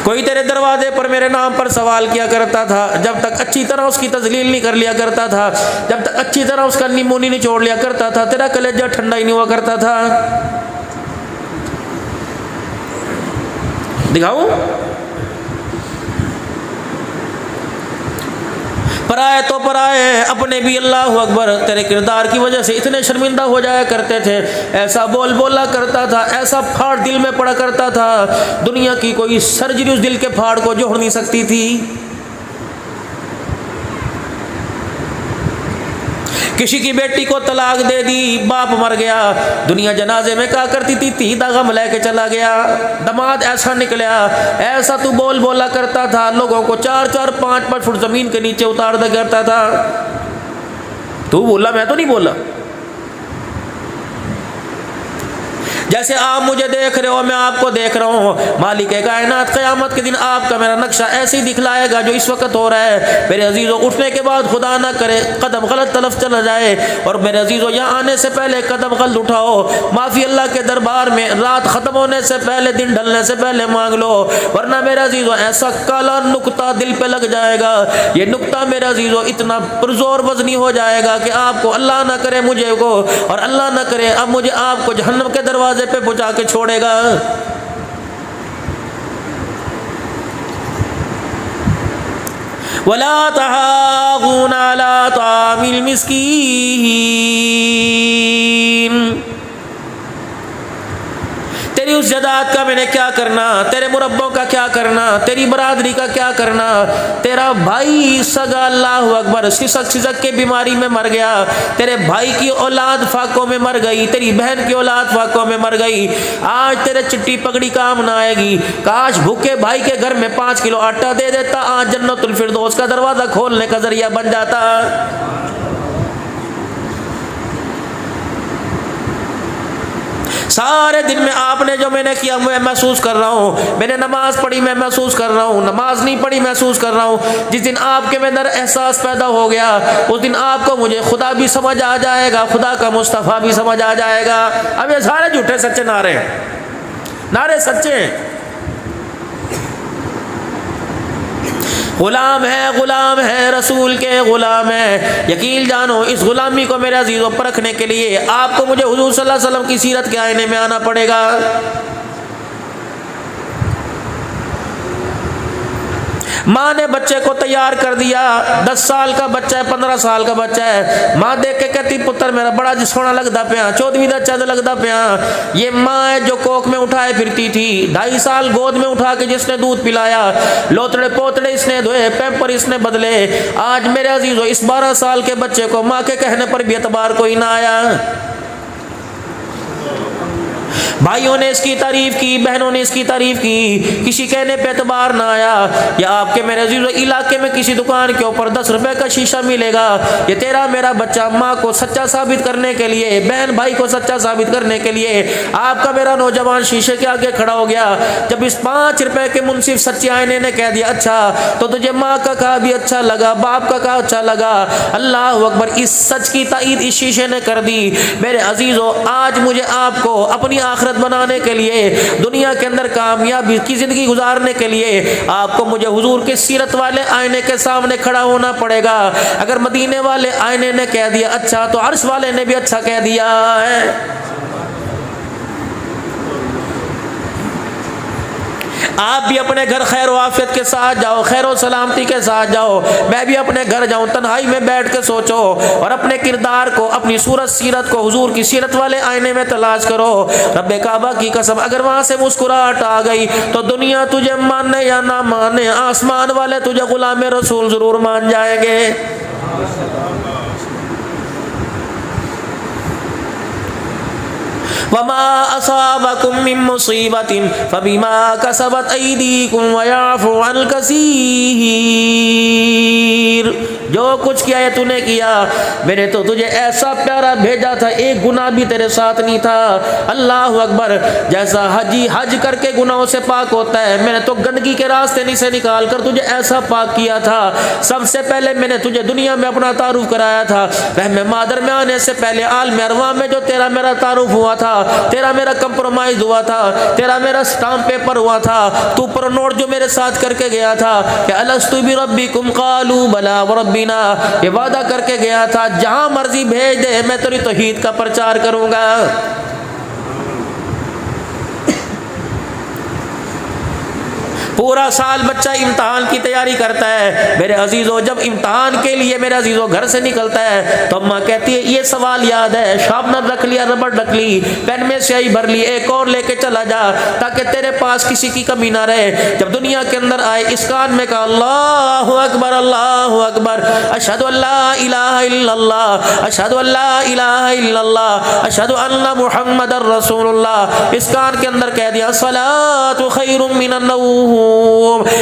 कोई तेरे दरवाजे पर मेरे नाम पर सवाल किया करता था, जब तक अच्छी तरह उसकी तजलील नहीं कर लिया करता था, जब तक अच्छी तरह उसका निमोनी निचोड़ लिया करता था, तेरा कलेजा ठंडा ही नहीं हुआ करता था। दिखाऊं? पराए तो पराए, अपने भी अल्लाह अकबर तेरे किरदार की वजह से इतने शर्मिंदा हो जाया करते थे। ऐसा बोल बोला करता था, ऐसा फाड़ दिल में पड़ा करता था, दुनिया की कोई सर्जरी उस दिल के फाड़ को जोड़ नहीं सकती थी। किसी की बेटी को तलाक दे दी, बाप मर गया, दुनिया जनाजे में क्या करती थी, ती दा गम लेके चला गया। दामाद ऐसा निकला, ऐसा तू बोल बोला करता था, लोगों को 4-4 5-5 फुट जमीन के नीचे उतार दिया करता था। तू बोला, मैं तो नहीं बोला। जैसे आप मुझे देख रहे हो, मैं आपको देख रहा हूँ। मालिक कायनात क़यामत के दिन आपका मेरा नक्शा ऐसे ही दिखलाएगा जो इस वक्त हो रहा है। मेरे अजीज़ों, उठने के बाद खुदा ना करे कदम गलत तरफ चला जाए, और मेरे अजीज़ों यहाँ आने से पहले कदम गलत उठाओ, माफ़ी अल्लाह के दरबार में रात ख़त्म होने से पहले, दिन ढलने से पहले मांग लो, वरना मेरे अजीज़ों ऐसा काला नुक्ता दिल पे लग जाएगा। ये नुक्ता मेरे अजीज़ों इतना पुरजोर वज़नी हो जाएगा कि आपको, अल्लाह ना करे मुझे को, और अल्लाह ना करे अब मुझे आपको जहन्नम के दरवाजे पे पहुंचा के छोड़ेगा। वला तहागून अला तामिल मिस्कीन। तेरी उस जदात का मैंने क्या करना, तेरे मुरब्बों का क्या करना, तेरी बरादरी का क्या करना। तेरा भाई सगा अल्लाह अकबर सिसक के बीमारी में मर गया, तेरे भाई की औलाद फाकों में मर गई, तेरी बहन की औलाद फाकों में मर गई। आज तेरे चिट्टी पगड़ी काम ना आएगी। काश भूखे भाई के घर में 5 किलो आटा दे देता, आज जन्नतुल फिरदौस का दरवाजा खोलने का जरिया बन जाता। सारे दिन में आपने जो मैंने किया मैं महसूस कर रहा हूँ। मैंने नमाज पढ़ी मैं महसूस कर रहा हूँ, नमाज नहीं पढ़ी महसूस कर रहा हूँ। जिस दिन आपके अंदर एहसास पैदा हो गया, उस दिन आपको मुझे खुदा भी समझ आ जाएगा, खुदा का मुस्तफ़ा भी समझ आ जाएगा। अब ये सारे झूठे सच्चे नारे, नारे सच्चे हैं। गुलाम है रसूल के गुलाम है। यकीन जानो इस गुलामी को मेरे अजीज़ों परखने के लिए आपको मुझे हुजूर सल्लल्लाहु अलैहि वसल्लम की सीरत के आईने में आना पड़ेगा। माँ ने बच्चे को तैयार कर दिया, 10 साल का बच्चा है, 15 साल का बच्चा है। माँ देख के कहती पुत्र मेरा बड़ा सोना लगता पिया, 14वीं दा चंद लगता पिया। ये माँ है जो कोख में उठाए फिरती थी, 2.5 साल गोद में उठा के जिसने दूध पिलाया, लोतड़े पोतड़े इसने धोए, पैम्पर इसने बदले। आज मेरे अजीजों इस 12 साल के बच्चे को माँ के कहने पर भी एतबार कोई ना आया। भाइयों ने इसकी तारीफ की, बहनों ने इसकी तारीफ की, किसी कहने पे एतबार ना आया। या आपके मेरे अजीजों इलाके में किसी दुकान के ऊपर 10 रुपए का शीशा मिलेगा, ये तेरा मेरा बच्चा माँ को सच्चा साबित करने के लिए, बहन भाई को सच्चा साबित करने के लिए आपका मेरा नौजवान शीशे के आगे खड़ा हो गया। जब इस 5 रुपए के मुंसिफ सच्चे आईने ने कह दिया अच्छा, तो तुझे माँ का कहा भी अच्छा लगा, बाप का कहा अच्छा लगा। अल्लाह अकबर, इस सच की ताईद इस शीशे ने कर दी। मेरे अजीजों आज मुझे आपको अपनी आखिरत बनाने के लिए, दुनिया के अंदर कामयाबी की जिंदगी गुजारने के लिए आपको मुझे हुजूर के सीरत वाले आईने के सामने खड़ा होना पड़ेगा। अगर मदीने वाले आईने ने कह दिया अच्छा, तो अर्श वाले ने भी अच्छा कह दिया है। आप भी अपने घर खैर वाफियत के साथ जाओ, खैर व सलामती के साथ जाओ। मैं भी अपने घर जाऊं, तन्हाई में बैठ के सोचो और अपने किरदार को, अपनी सूरत सीरत को हुजूर की सीरत वाले आईने में तलाश करो। रब्बे काबा की कसम, अगर वहां से मुस्कुराहट आ गई तो दुनिया तुझे माने या ना माने, आसमान वाले तुझे गुलाम रसूल जरूर मान जाएंगे। वमा असाबकुम मिन मुसीबतिन फबिमा कसबत अयदीकुम व याफु अन कसीर। जो कुछ किया है तूने किया, मैंने तो तुझे ऐसा प्यारा भेजा था, एक गुनाह भी तेरे साथ नहीं था। अल्लाह अकबर, जैसा हजी हज करके गुनाहों से पाक होता है, मैंने तो गंदगी के रास्ते नहीं से निकाल कर तुझे ऐसा पाक किया था। सबसे पहले मैंने तुझे दुनिया में अपना तारुफ कराया था, रहम मादर में आने से पहले आलम अरवा में जो तेरा मेरा तारुफ हुआ था, तेरा मेरा कंप्रोमाइज हुआ था, तेरा मेरा स्टाम्प पेपर हुआ था, तू पर नोट जो मेरे साथ करके गया था कि अलस्तु भी रब्बिकुम कालू बला व रब्बिना, ये वादा करके गया था जहां मर्जी भेज दे मैं तेरी तौहीद का प्रचार करूंगा। पूरा साल बच्चा इम्तहान की तैयारी करता है मेरे अजीजों, जब इम्तहान के लिए मेरे अजीजों घर से निकलता है तो अम्मा कहती है ये सवाल याद है, शार्पनर रख लिया, रबड़ रख ली, पेन में स्याही भर ली, एक और लेके चला जा ताकि तेरे पास किसी की कमी ना रहे। जब दुनिया के अंदर आए इस कान में कहा अल्लाहु अकबर अल्लाहु अकबर, अशहदु अल्ला इलाहा इल्लल्लाह, अशहदु अल्ला इलाहा इल्लल्लाह, अशहदु अन्ना मुहम्मदर रसूलुल्लाह, इस कान के अंदर कह दिया सलातु खैरुम मिनन नौम।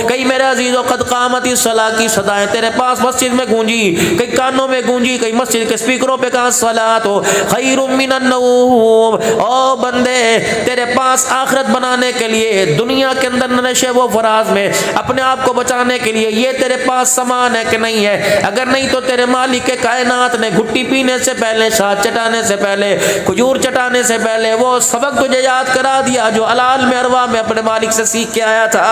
कई मेरे अजीजों कद कामती सला की सदाएं तेरे पास मस्जिद में गूंजी, कई कानों में गूंजी, कई मस्जिद के स्पीकरों पे कहा सलात हो खैरुम मिनन नौम। ओ बंदे तेरे पास आखिरत बनाने के लिए दुनिया के अंदर नशे वो फराज में अपने आप को बचाने के लिए ये तेरे पास सामान है कि नहीं है? अगर नहीं तो तेरे मालिक के कायनात ने घुट्टी पीने से पहले, शाद चटाने से पहले, खजूर चटाने से पहले वो सबक तुझे याद करा दिया जो अलाल में अरवा में अपने मालिक से सीख के आया था।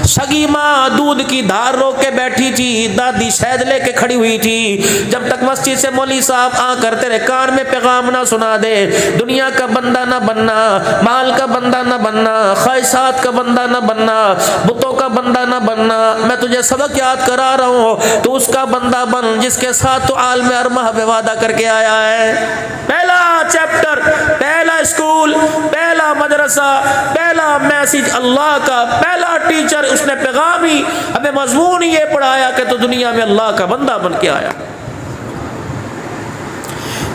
सगी माँ दूध की धार रोक के बैठी थी, दादी शहद लेके खड़ी हुई थी, जब तक मस्जिद से मौली साहब आकर तेरे कान में पैगाम ना सुना दे, दुनिया का बंदा ना बनना, माल का बंदा ना बनना, ख्वाहिशात का बंदा ना बनना, बुतों का बंदा ना बनना, मैं तुझे सबक याद करा रहा हूँ, तो उसका बंदा बन जिसके साथ तो आलम अरमह में वादा करके आया है। पहला चैप्टर, पहला स्कूल, पहला मदरसा, पहला मैसेज अल्लाह का, पहला टीचर, उसने पैगाम ही हमें मजमून ही ये पढ़ाया कि तो दुनिया में अल्लाह का बंदा बन के आया।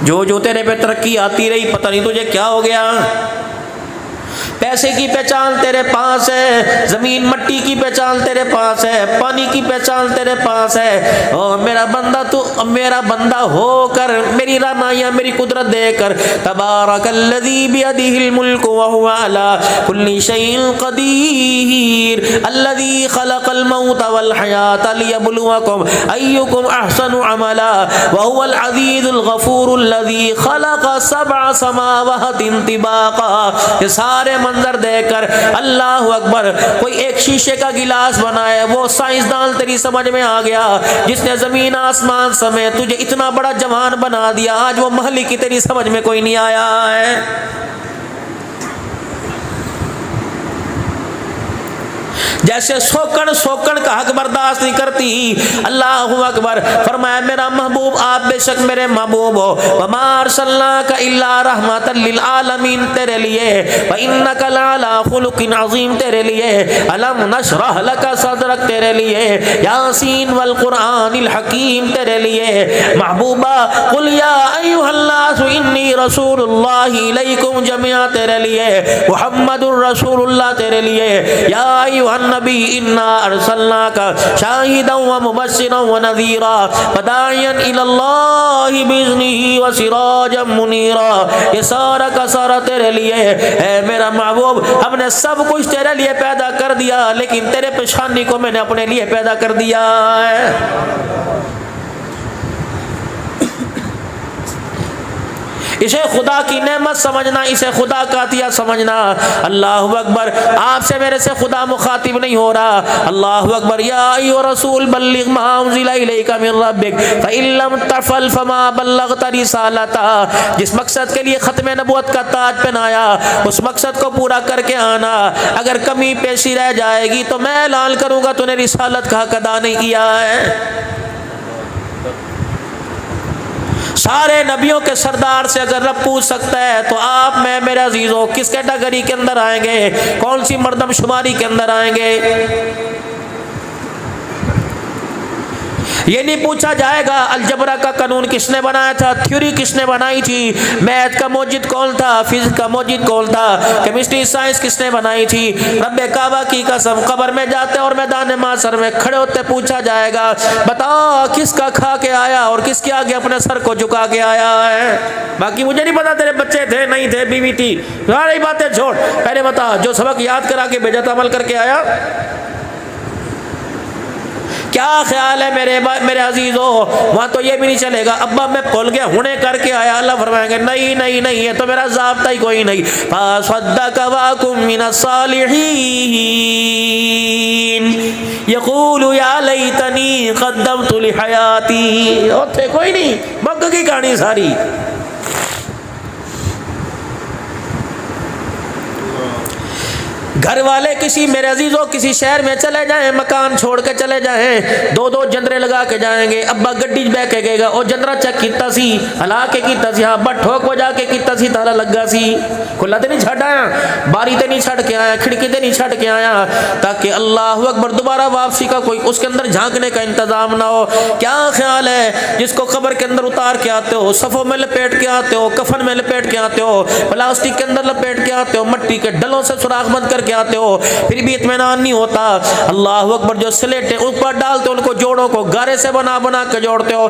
जो जो तेरे पे तरक्की आती रही पता नहीं तुझे क्या हो गया। पैसे की पहचान तेरे पास है, जमीन मट्टी की पहचान तेरे पास है, पानी की पहचान तेरे पास है। ओ मेरा बंदा, तू मेरा बंदा होकर मेरी रानाइयां, मेरी कुदरत देकर तबारकल्लज़ी बियदिहिल मुल्कु व हुवा अला कुल्ली शैइन क़दीर अल्लज़ी खलक़ल मौता वल हयाता लियब्लुवकुम अय्युकुम अहसनु अमला व हुवल अज़ीज़ुल गफ़ूरुल्लज़ी खलक़ सबअ समावातिन तिबाक़ा। ये सारे मंजर देखकर अल्लाह अकबर, कोई एक शीशे का गिलास बनाए वो साइंसदान तेरी समझ में आ गया, जिसने जमीन आसमान समेत तुझे इतना बड़ा जवान बना दिया, आज वो महली की तेरी समझ में कोई नहीं आया है। जैसे सोकन सोकन का हक बर्दाश्त नहीं करती, अल्लाह अकबर फरमाया मेरा महबूब आप बेशक मेरे महबूब हो, वमा अरसलनाका इल्ला रहमतल लिल आलमीन तेरे लिए, व इन्नका लअला खुलुकिन अज़ीम तेरे लिए, अलम नशरह लका सदरक तेरे लिए, यासीन वल कुरआनिल हकीम तेरे लिए। महबूबा कुल या अय्युहन्नास इन्नी रसूलुल्लाहि इलैकुम जमिया तेरे लिए, मुहम्मदुर रसूलुल्लाह तेरे लिए, या अय्युहन नबी इन्ना अरसलनाका शाहिदन व मुबश्शिरन व नज़ीरा वदाइयन इलल्लाहि बिइज़्निही व सिराजन मुनीरा। ये सारा का सारा तेरे लिए है मेरा महबूब। हमने सब कुछ तेरे लिए पैदा कर दिया, लेकिन तेरे पेशानी को मैंने अपने लिए पैदा कर दिया है। इसे खुदा की नेमत समझना, इसे खुदा का अतिया समझना। अल्लाह अकबर, आपसे मेरे से खुदा मुखातिब नहीं हो रहा। अल्लाह अकबर, या अय्युहा रसूल बल्लिग मा उन्ज़िला इलैका मिन रब्बिक फ़इन लम तफ़अल फ़मा बल्लग़ता रिसालता। जिस मकसद के लिए ख़त्म नबूवत का ताज पहनाया उस मकसद को पूरा करके आना। अगर कमी पेशी रह जाएगी तो मैं ऐलान करूँगा तूने रिसालत का हक अदा नहीं किया है। सारे नबियों के सरदार से अगर रब पूछ सकता है तो आप मैं मेरे अजीजों किस कैटेगरी के अंदर आएंगे, कौन सी मर्दमशुमारी के अंदर आएंगे? ये नहीं पूछा जाएगा अलजबरा का कानून किसने बनाया था, थ्योरी किसने बनाई थी, मैथ का मौजिद कौन था, फिजिक्स का मौजिद कौन था, केमिस्ट्री साइंस किसने बनाई थी। रब्बे काबा की कसम, कब्र में जाते और मैदान माशर में खड़े होते पूछा जाएगा बताओ किसका खा के आया और किसके आगे अपने सर को झुका के आया है। बाकी मुझे नहीं पता तेरे बच्चे थे नहीं थे, बीवी थी, सारी बातें छोड़, पहले बता जो सबक याद करा के भेजा था अमल करके आया। क्या ख्याल है मेरे अजीजों, वहां तो ये भी नहीं चलेगा अब्बा मैं भूल गया हुने करके आया। अल्लाह फरमाएंगे नहीं नहीं नहीं, ये तो मेरा ज़ाब्ता ही कोई नहीं। फसद्दक़ वकुम मिनस्सालिहीन यक़ूलु या लैतनी क़द्दमतु लिहयाती। थे कोई नहीं, मक्का की कहानी सारी। घर वाले किसी मेरे अजीजों किसी शहर में चले जाएं, मकान छोड़ के चले जाएं, दो दो जंदरे लगा के जाएंगे। अब्बा गड्डी बह के गएगा और जंदरा चेक किता सी, हला के किता सी, हाँ बट ठोक हो जाके किता सी, ताला लगा सी, खुला तो नहीं छड़ आया, बारी तो नहीं छड़ के आया, खिड़की तो नहीं छड़ के आया, ताकि अल्लाह अकबर दोबारा वापसी का कोई उसके अंदर झांकने का इंतजाम ना हो। क्या ख्याल है जिसको कब्र के अंदर उतार के आते हो, सफ़ों में लपेट के आते हो, कफन में लपेट के आते हो, प्लास्टिक के अंदर लपेट के आते हो, मट्टी के डलों से सुराख बंद करके आते हो, फिर भी इत्मीनान नहीं होता। अल्लाह अकबर जो स्लेटें ऊपर डालते हो उनको जोड़ों को गारे से बना बना के जोड़ते हो,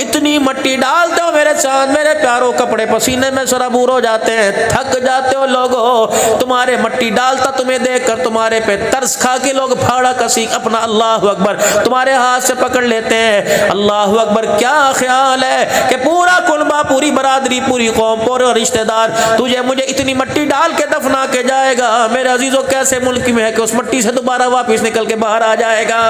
इतनी मट्टी डालते हो मेरे चांद मेरे प्यारों, कपड़े पसीने में सराबूर हो जाते हैं, थक जाते हो लोगों। तुम्हारे मट्टी डालता तुम्हें देखकर तुम्हारे पे तरस खा के लोग फाड़ा कसी अपना अल्लाह अकबर तुम्हारे हाथ से पकड़ लेते हैं। अल्लाह अकबर क्या ख्याल है कि पूरा कुलबा, पूरी बरादरी, पूरी कौम, पूरे रिश्तेदार तुझे मुझे इतनी मट्टी डाल के दफना के जाएगा। मेरे अजीजों कैसे मुल्क में है कि उस मट्टी से दोबारा वापस निकल के बाहर आ जाएगा।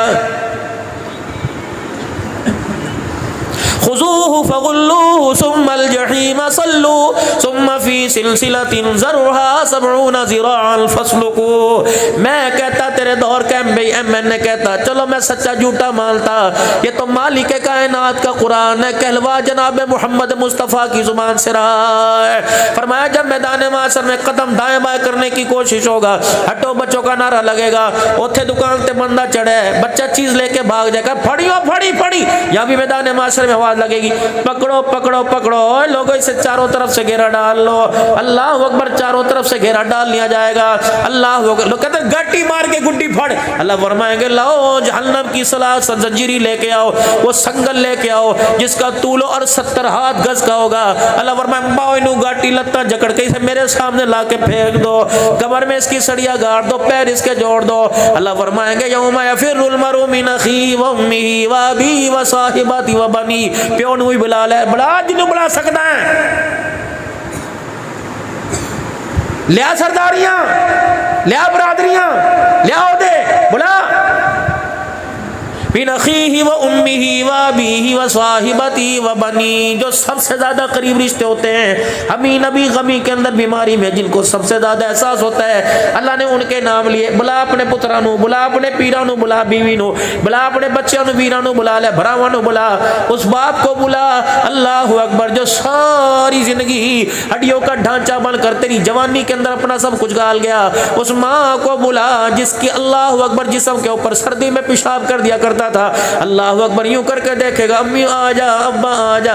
खुज़ूहु फगुल्लूहु सुम्मल जहीम सल्लू सुम्मा फी सिलसिलतिन ज़रउहा सबऊना ज़िराअन फस्लुकू। मैं कहता तेरे दौर का मैंने कहता चलो मैं सच्चा झूठा मानता, ये तो मालिक कायनात का कुरान है, कहलवा जनाब मोहम्मद मुस्तफ़ा की जुबान से रहा है। फरमाया जब मैदान माशर में कदम दाएं बाएं करने की कोशिश होगा, हटो बच्चों का नारा लगेगा, उथे दुकान पे बंदा चढ़े, बच्चा चीज लेके भाग जाएगा, फड़ियो फड़ी फड़ी, यहाँ भी मैदान माशर में आवाज लगेगी पकड़ो पकड़ो पकड़ो, लोगों इसे चारों तरफ से घेरा डाल लो। अल्लाह अकबर, चारों तरफ से घेरा डाल लिया जाएगा। अल्लाह अकबर, लोग कहते हैं गट्टी मार के गुड्डी फड़, अल्लाह फरमाएंगे लाओ जहन्नम की सलास जंजीरी लेके आओ, वो संगल लेके आओ जिसका तूल और 70 हाथ गज का होगा। अल्लाह फरमाएंगे बाओ इनू गाटी लत्ता जकड़ के इसे मेरे सामने ला के फेंक दो, कमर में इसकी सड़िया गाड़ दो, पैर इसके जोड़ दो। अल्लाह फरमाएंगे यौमा यफिरुल मरउ मिन अखीही व उम्मिही व अबीही व साहिबती व बनी। प्यो नू ही बुला ले, बड़ा जिन्हों बुला सकता है, लिया सरदारियां, लिया बरादरियां, लिया दे बुला। मिन अखीही व उम्मिही व अबीही व साहिबती व बनी, जो सबसे ज्यादा करीब रिश्ते होते हैं, हमी नबी गमी के अंदर बीमारी में जिनको सबसे ज्यादा एहसास होता है, अल्लाह ने उनके नाम लिए। बुला अपने पुत्रा नू, बुला अपने पीरा नू, बुला बीवी नू, बुला अपने बच्चों नू, वीरा नू बुला ले, भरावां नू बुला, उस बाप को बुला। अल्लाह अकबर, जो सारी जिंदगी हड्डियों का ढांचा बनकर तेरी जवानी के अंदर अपना सब कुछ गाल गया, उस माँ को बुला जिसकी अल्लाह अकबर जिस्म के ऊपर सर्दी में पेशाब कर दिया करता था। अल्लाह अकबर यूं करके देखेगा, अम्मी आ जा, अब्बा आ जा।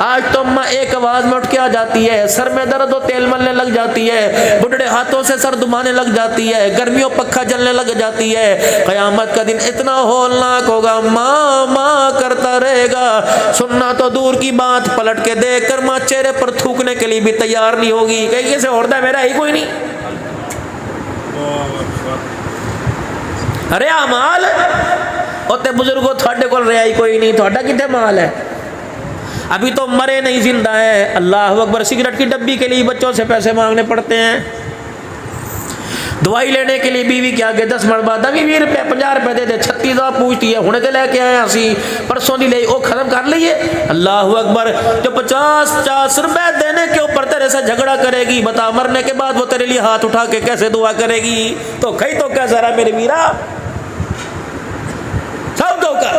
आज तो अम्मा एक आवाज में उठ के आ जाती है, सर में दर्द हो तेल मलने लग जाती है, बुढ़े हाथों से सर दुमाने लग जाती है, गर्मियों पक्का जलने लग जाती है। कयामत का दिन इतना होलनाक होगा, माँ माँ करता रहेगा, सुनना तो दूर की बात, पलट के देख कर माँ चेहरे पर थूकने के लिए भी तैयार नहीं होगी, कहीं से और मेरा ही कोई नहीं। अरे अमाल ओते बुजुर्गों थोड़े को रहा ही कोई नहीं, थोड़ा कितने माल है, अभी तो मरे नहीं जिंदा है। अल्लाह अकबर, सिगरेट की डब्बी के लिए बच्चों से पैसे मांगने पड़ते हैं, दवाई लेने के लिए बीवी के आगे 10 मरबा 20 रुपये 50 रुपये दे दे, 36 पूछती है, हुणे तो लेके आए असी परसों नहीं ले, वो खत्म कर लीजिए। अल्लाह अकबर, जो 50 रुपए देने के ऊपर तेरे से झगड़ा करेगी, बता मरने के बाद वो तेरे लिए हाथ उठा के कैसे दुआ करेगी? तो कहीं तो कैसा रहा मेरे मीरा, सब धोखा।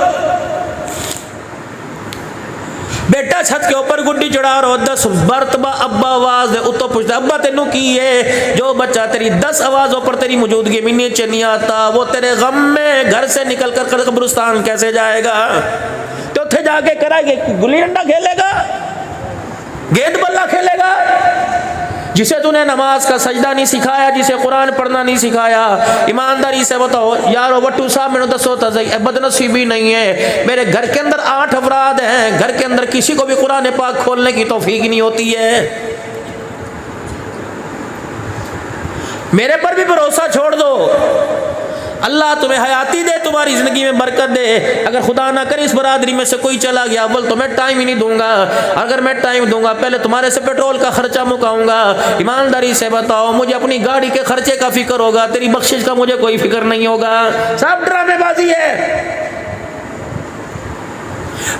बेटा छत के ऊपर गुड्डी चढ़ा रहा 10 मरतबा अब्बा आवाज दे, उतो पूछता अब्बा तेनू की है? जो बच्चा तेरी 10 आवाजों पर तेरी मौजूदगी में नीचे नहीं आता, वो तेरे गम में घर से निकल कर कब्रिस्तान कैसे जाएगा? तो उठे जाके कराएंगे, गुल्ली डंडा खेलेगा, गेंद बल्ला खेलेगा? जिसे तूने नमाज का सजदा नहीं सिखाया, जिसे कुरान पढ़ना नहीं सिखाया, ईमानदारी से बताओ यारो वट्टू साहब मैंने दसो तो सही, बदनसीबी नहीं है, मेरे घर के अंदर 8 अफराद हैं, घर के अंदर किसी को भी कुरान पाक खोलने की तौफीक नहीं होती है। मेरे पर भी भरोसा छोड़ दो, अल्लाह तुम्हें हयाती दे, तुम्हारी ज़िंदगी में बरकत दे। अगर खुदा ना करे इस बरादरी में से कोई चला गया, बोल तो मैं टाइम ही नहीं दूंगा। अगर मैं टाइम दूंगा पहले तुम्हारे से पेट्रोल का खर्चा मुकाऊंगा। ईमानदारी से बताओ, मुझे अपनी गाड़ी के खर्चे का फिक्र होगा, तेरी बख्शिश का मुझे कोई फिक्र नहीं होगा। सब ड्रामेबाजी है।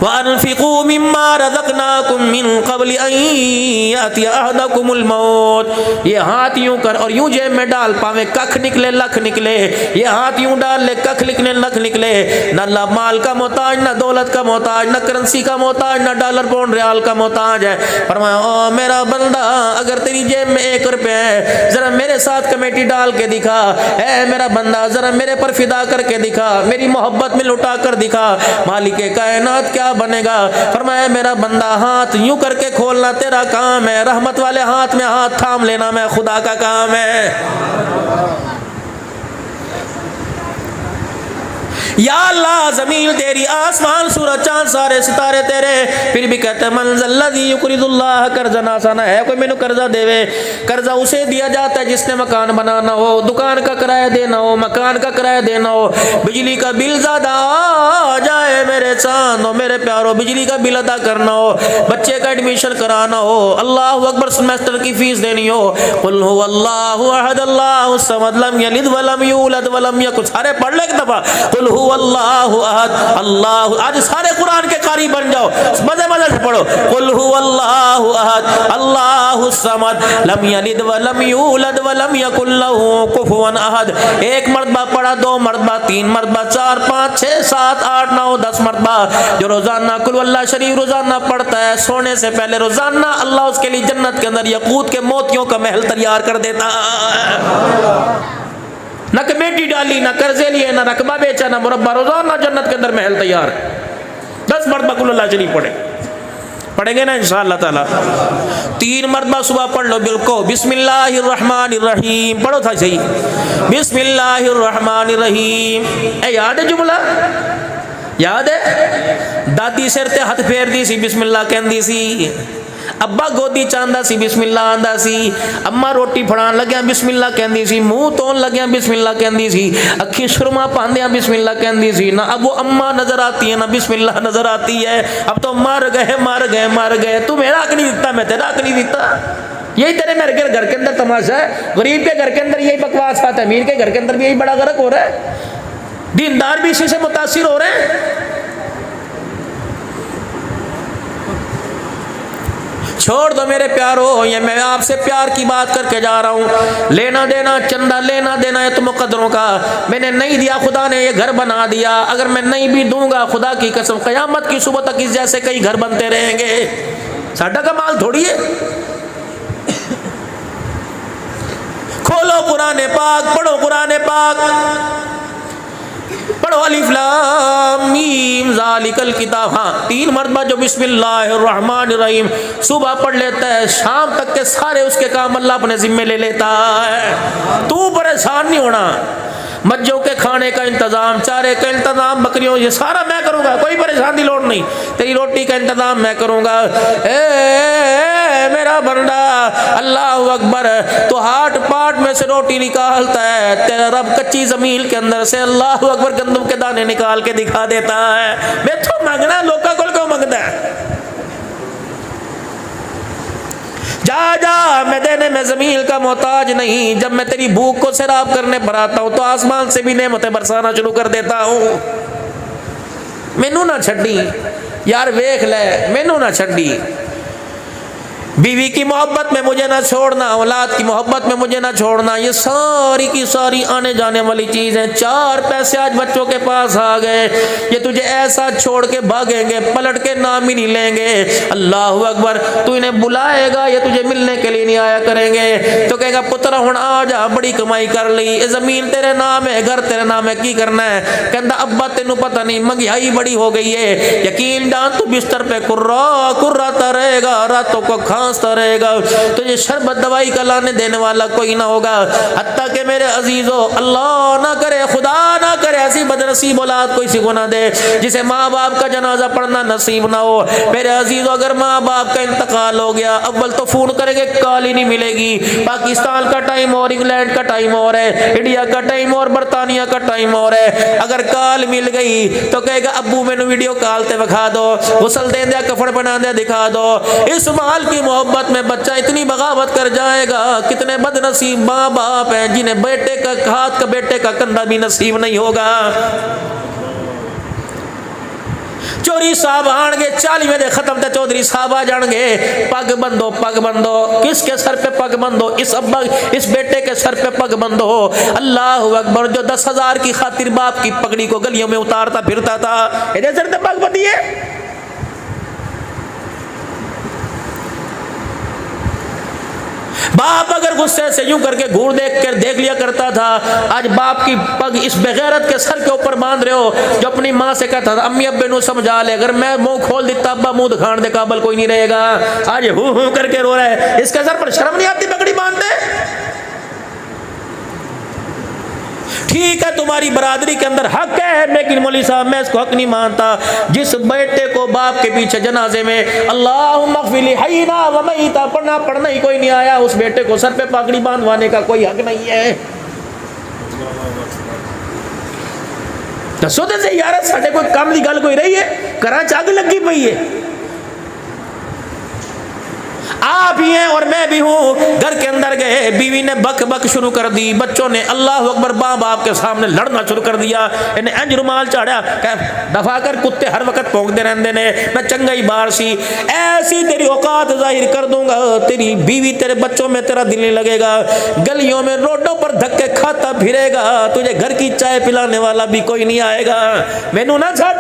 वअन्फिकू मिम्मा रज़क़नाकुम मिन क़ब्ल अन यातिया अहदकुमुल मौत। ये हाथ यूं कर और यूं जेब में डाल, पावे कख निकले लख निकले। ये हाथ यूं डाल ले, कख निकले लख निकले। न अल्लाह माल का मोहताज, न दौलत का मोहताज, न करेंसी का मोहताज, न डॉलर पाउंड रियाल का मोहताज है। फरमाया ओ मेरा बंदा, अगर तेरी जेब में 1 रुपया है, जरा मेरे साथ कमेटी डाल के दिखा। ऐ मेरा बंदा, जरा मेरे पर फिदा करके दिखा, मेरी मोहब्बत में लुटा कर दिखा। मालिक कायनात क्या बनेगा। फरमाया मेरा बंदा, हाथ यूं करके खोलना तेरा काम है, रहमत वाले हाथ में हाथ थाम लेना मैं खुदा का काम है। या अल्लाह, जमीन तेरी, आसमान सूरज चांद सारे सितारे तेरे, फिर भी कहते हैं मनज़ल्लज़ी युक़रिज़ुल्लाह कर्ज़न हसना। है कोई मैनू कर्जा देवे? कर्जा उसे दिया जाता है जिसने मकान बनाना हो, दुकान का किराया देना हो, मकान का किराया देना हो, बिजली का बिल ज़्यादा आ जाए मेरे चांद मेरे प्यारो, बिजली का बिल अदा करना हो, बच्चे का एडमिशन कराना हो, अल्लाह अकबर सेमेस्टर की फीस देनी हो, कुल हुवल्लाहु अहद अल्लाहु समद लम यलिद वलम यूलद वलम यकुन। सारे पढ़ ले एक दफा, कुल हुवल्लाहु अहद अल्लाहु। आज सारे कुरान के कारी बन जाओ, मजे मजे से पढ़ो, कुल हुवल्लाहु अहद अल्लाहु समद लम यलिद वलम यूलद वलम यकुन लहू कुफुवन अहद। एक मरतबा पढ़ा, 2 मरतबा, 3 मरतबा, 4 5 6 7 8 9 10 मरतबा। जो रोजाना कुल अल्लाह शरीफ रोजाना पढ़ता है, सोने से पहले रोजाना अल्लाह उसके लिए जन्नत के अंदर यकूत के मोतियों का महल तैयार कर देता है। न कमेटी डाली, न कर्जे लिए, न रकबा बेचा, न मुरब्बा, रोजाना जन्नत के अंदर महल तैयार। 10 मरतबा कुल अल्लाह शरीफ पढ़ेंगे ना इंशाअल्लाह ताला। 3 मरतबा सुबह पढ़ लो, बिल्कुल बिस्मिल्लाहिर्रहमानिर्रहीम पढ़ो था सही, बिस्मिल्लाहिर्रहमानिर्रहीम। याद है जुमला? याद है? दादी सिर ते हथ फेर दी सी, बिस्मिल्लाह कहंदी सी। अब्बा गोदी चांदा सी, बिस्मिल्लाह आंदा सी। अम्मा रोटी फड़ान लग्या, बिस्मिल्लाह कहंदी सी। मुंह धोन लग्या, बिस्मिल्लाह कहंदी सी। अखी सुरमा पांदिया, बिस्मिल्लाह कहंदी सी। ना अब वो अम्मा नजर आती है, ना बिस्मिल्लाह नजर आती है। अब तो मर गए मर गए मर गए। तू मेरा हक नहीं दिता, मैं तेरा हक नहीं दिता। यही तेरे मेरे घर के अंदर तमाशा है। गरीब के घर के अंदर यही बकवास आता है, अमीर के घर के अंदर भी यही बड़ा गर्क हो रहा है। दीनदार भी इसी से मुतासिर हो रहे हैं। छोड़ दो मेरे प्यारो, ये मैं आपसे प्यार की बात करके जा रहा हूँ। लेना देना, चंदा लेना देना है तो मुकद्दरों का। मैंने नहीं दिया, खुदा ने ये घर बना दिया। अगर मैं नहीं भी दूंगा, खुदा की कसम क़यामत की सुबह तक इस जैसे कई घर बनते रहेंगे। साडा का माल थोड़ी है। खोलो कुरान पाक, पढ़ो कुरान पाक, पढ़ो अलिफ लाम मीम ज़ालिकल किताब। हाँ, 3 मरतबा जो बिस्मिल्लाहिर्रहमानिर्रहीम सुबह पढ़ लेता है, शाम तक के सारे उसके काम अल्लाह अपने जिम्मे ले लेता है। तू परेशान नहीं होना। मज्जों के खाने का इंतज़ाम, चारे का इंतज़ाम, बकरियों, ये सारा मैं करूँगा, कोई परेशान की लोड़ नहीं। तेरी रोटी का इंतज़ाम मैं करूँगा। मेरा बंदा, अल्लाह अकबर, तो हाट पाट में से रोटी निकालता है, तेरा रब कच्ची ज़मीन के अंदर से अल्लाह अकबर गंदम के दाने निकाल के दिखा देता है। मैं तो मंगना लोका को क्यों मंगता है? जा जा, मैं देने में ज़मीन का मोहताज नहीं। जब मैं तेरी भूख को सैराब करने पर आता हूँ तो आसमान से भी नेमतें बरसाना शुरू कर देता हूँ। मैनू ना छड्डी यार, वेख ले, मैनू ना छड्डी। बीवी की मोहब्बत में मुझे ना छोड़ना, औलाद की मोहब्बत में मुझे ना छोड़ना। ये सारी की सारी आने जाने वाली चीज़ें। 4 पैसे आज बच्चों के पास आ गए, ये तुझे ऐसा छोड़ के भागेंगे, पलट के नाम ही नहीं लेंगे। अल्लाह अकबर, तू इन्हें बुलाएगा, ये तुझे मिलने के लिए नहीं आया करेंगे। तो कहेगा पुत्र हुण आ जा, बड़ी कमाई कर ली, ये ज़मीन तेरे नाम है, घर तेरे नाम है, की करना है? कहता अब्बा तेनू पता नहीं, महंगाई बड़ी हो गई है। यकीन जान, तू बिस्तर पे कुर्राता रहेगा, रातों को नाचता रहेगा, तुझे शरबत दवाई का लाने देने वाला कोई ना होगा। हत्ता के मेरे अजीजों, अल्लाह ना करे, खुदा ना करे ऐसी बदनसीब औलाद कोई सी को ना दे जिसे माँ बाप का जनाजा पढ़ना नसीब ना हो। मेरे अजीजों, अगर माँ बाप का इंतकाल हो गया, अव्वल तो फोन करेंगे, कॉल ही नहीं मिलेगी। पाकिस्तान का टाइम और इंग्लैंड का टाइम और है, इंडिया का टाइम और बरतानिया का टाइम और है। अगर कॉल मिल गई तो कहेगा अब्बू मैंने वीडियो कॉल ते दिखा दो, गुसल दे दिया, कफन बना दिया, दिखा दो। इस माल की मोहब्बत में बच्चा इतनी बगावत कर जाएगा। कितने बदनसीब माँ बाप हैं जिन्हें बेटे का हाथ का, बेटे का कंधा भी नसीब नहीं होगा। चौधरी साहब आएंगे 40वें दे खत्म थे, चौधरी साहब आ जाएंगे, पग बंदो, पग बंदो। किसके सर पे पग बंदो? इस अब्बा, इस बेटे के सर पे पग बंदो। अल्लाह अकबर। जो 10,000 की खातिर बाप की पगड़ी को गलियों में उतारता फिरता था, इधर सर पे पग बंदिए। बाप अगर गुस्से से यूं करके घूर देख लिया करता था, आज बाप की पग इस बेगैरत के सर के ऊपर बांध रहे हो जो अपनी माँ से कहता था अम्मी अब्बे नु समझा ले, अगर मैं मुंह खोल देता अब्बा मुंह दिखाने दे काबल कोई नहीं रहेगा। आज हूं करके रो रहा है, इसके सर पर शर्म नहीं आती पगड़ी बांधते? ठीक है तुम्हारी बरादरी के अंदर हक है, लेकिन मौलवी साहब मैं इसको हक नहीं मानता। जिस बेटे को बाप के पीछे जनाजे में अल्लाहुम्मा फ़िली हय्यिना व मय्यिता पढ़ना ही कोई नहीं आया, उस बेटे को सर पे पगड़ी बांधवाने का कोई हक नहीं है। दसो तो यार साढ़े कोई काम की गल कोई रही है? घरां च अग लगी पई है। आप ही हैं और मैं भी हूं। घर के अंदर गए, बीवी ने बक बक शुरू कर दी, बच्चों ने अल्लाह अकबर माँ बाप के सामने लड़ना शुरू कर दिया। इन्हें इंज रुमाल चाड़ा, दफा कर, कुत्ते हर वक्त भौंकते रहते ने, मैं चंगा ही बाहर सी, ऐसी तेरी औकात जाहिर कर दूंगा, तेरी बीवी तेरे बच्चों में तेरा दिल नहीं लगेगा, गलियों में रोडों पर धक्के खाता फिरेगा, तुझे घर की चाय पिलाने वाला भी कोई नहीं आएगा, मैनू ना छड़।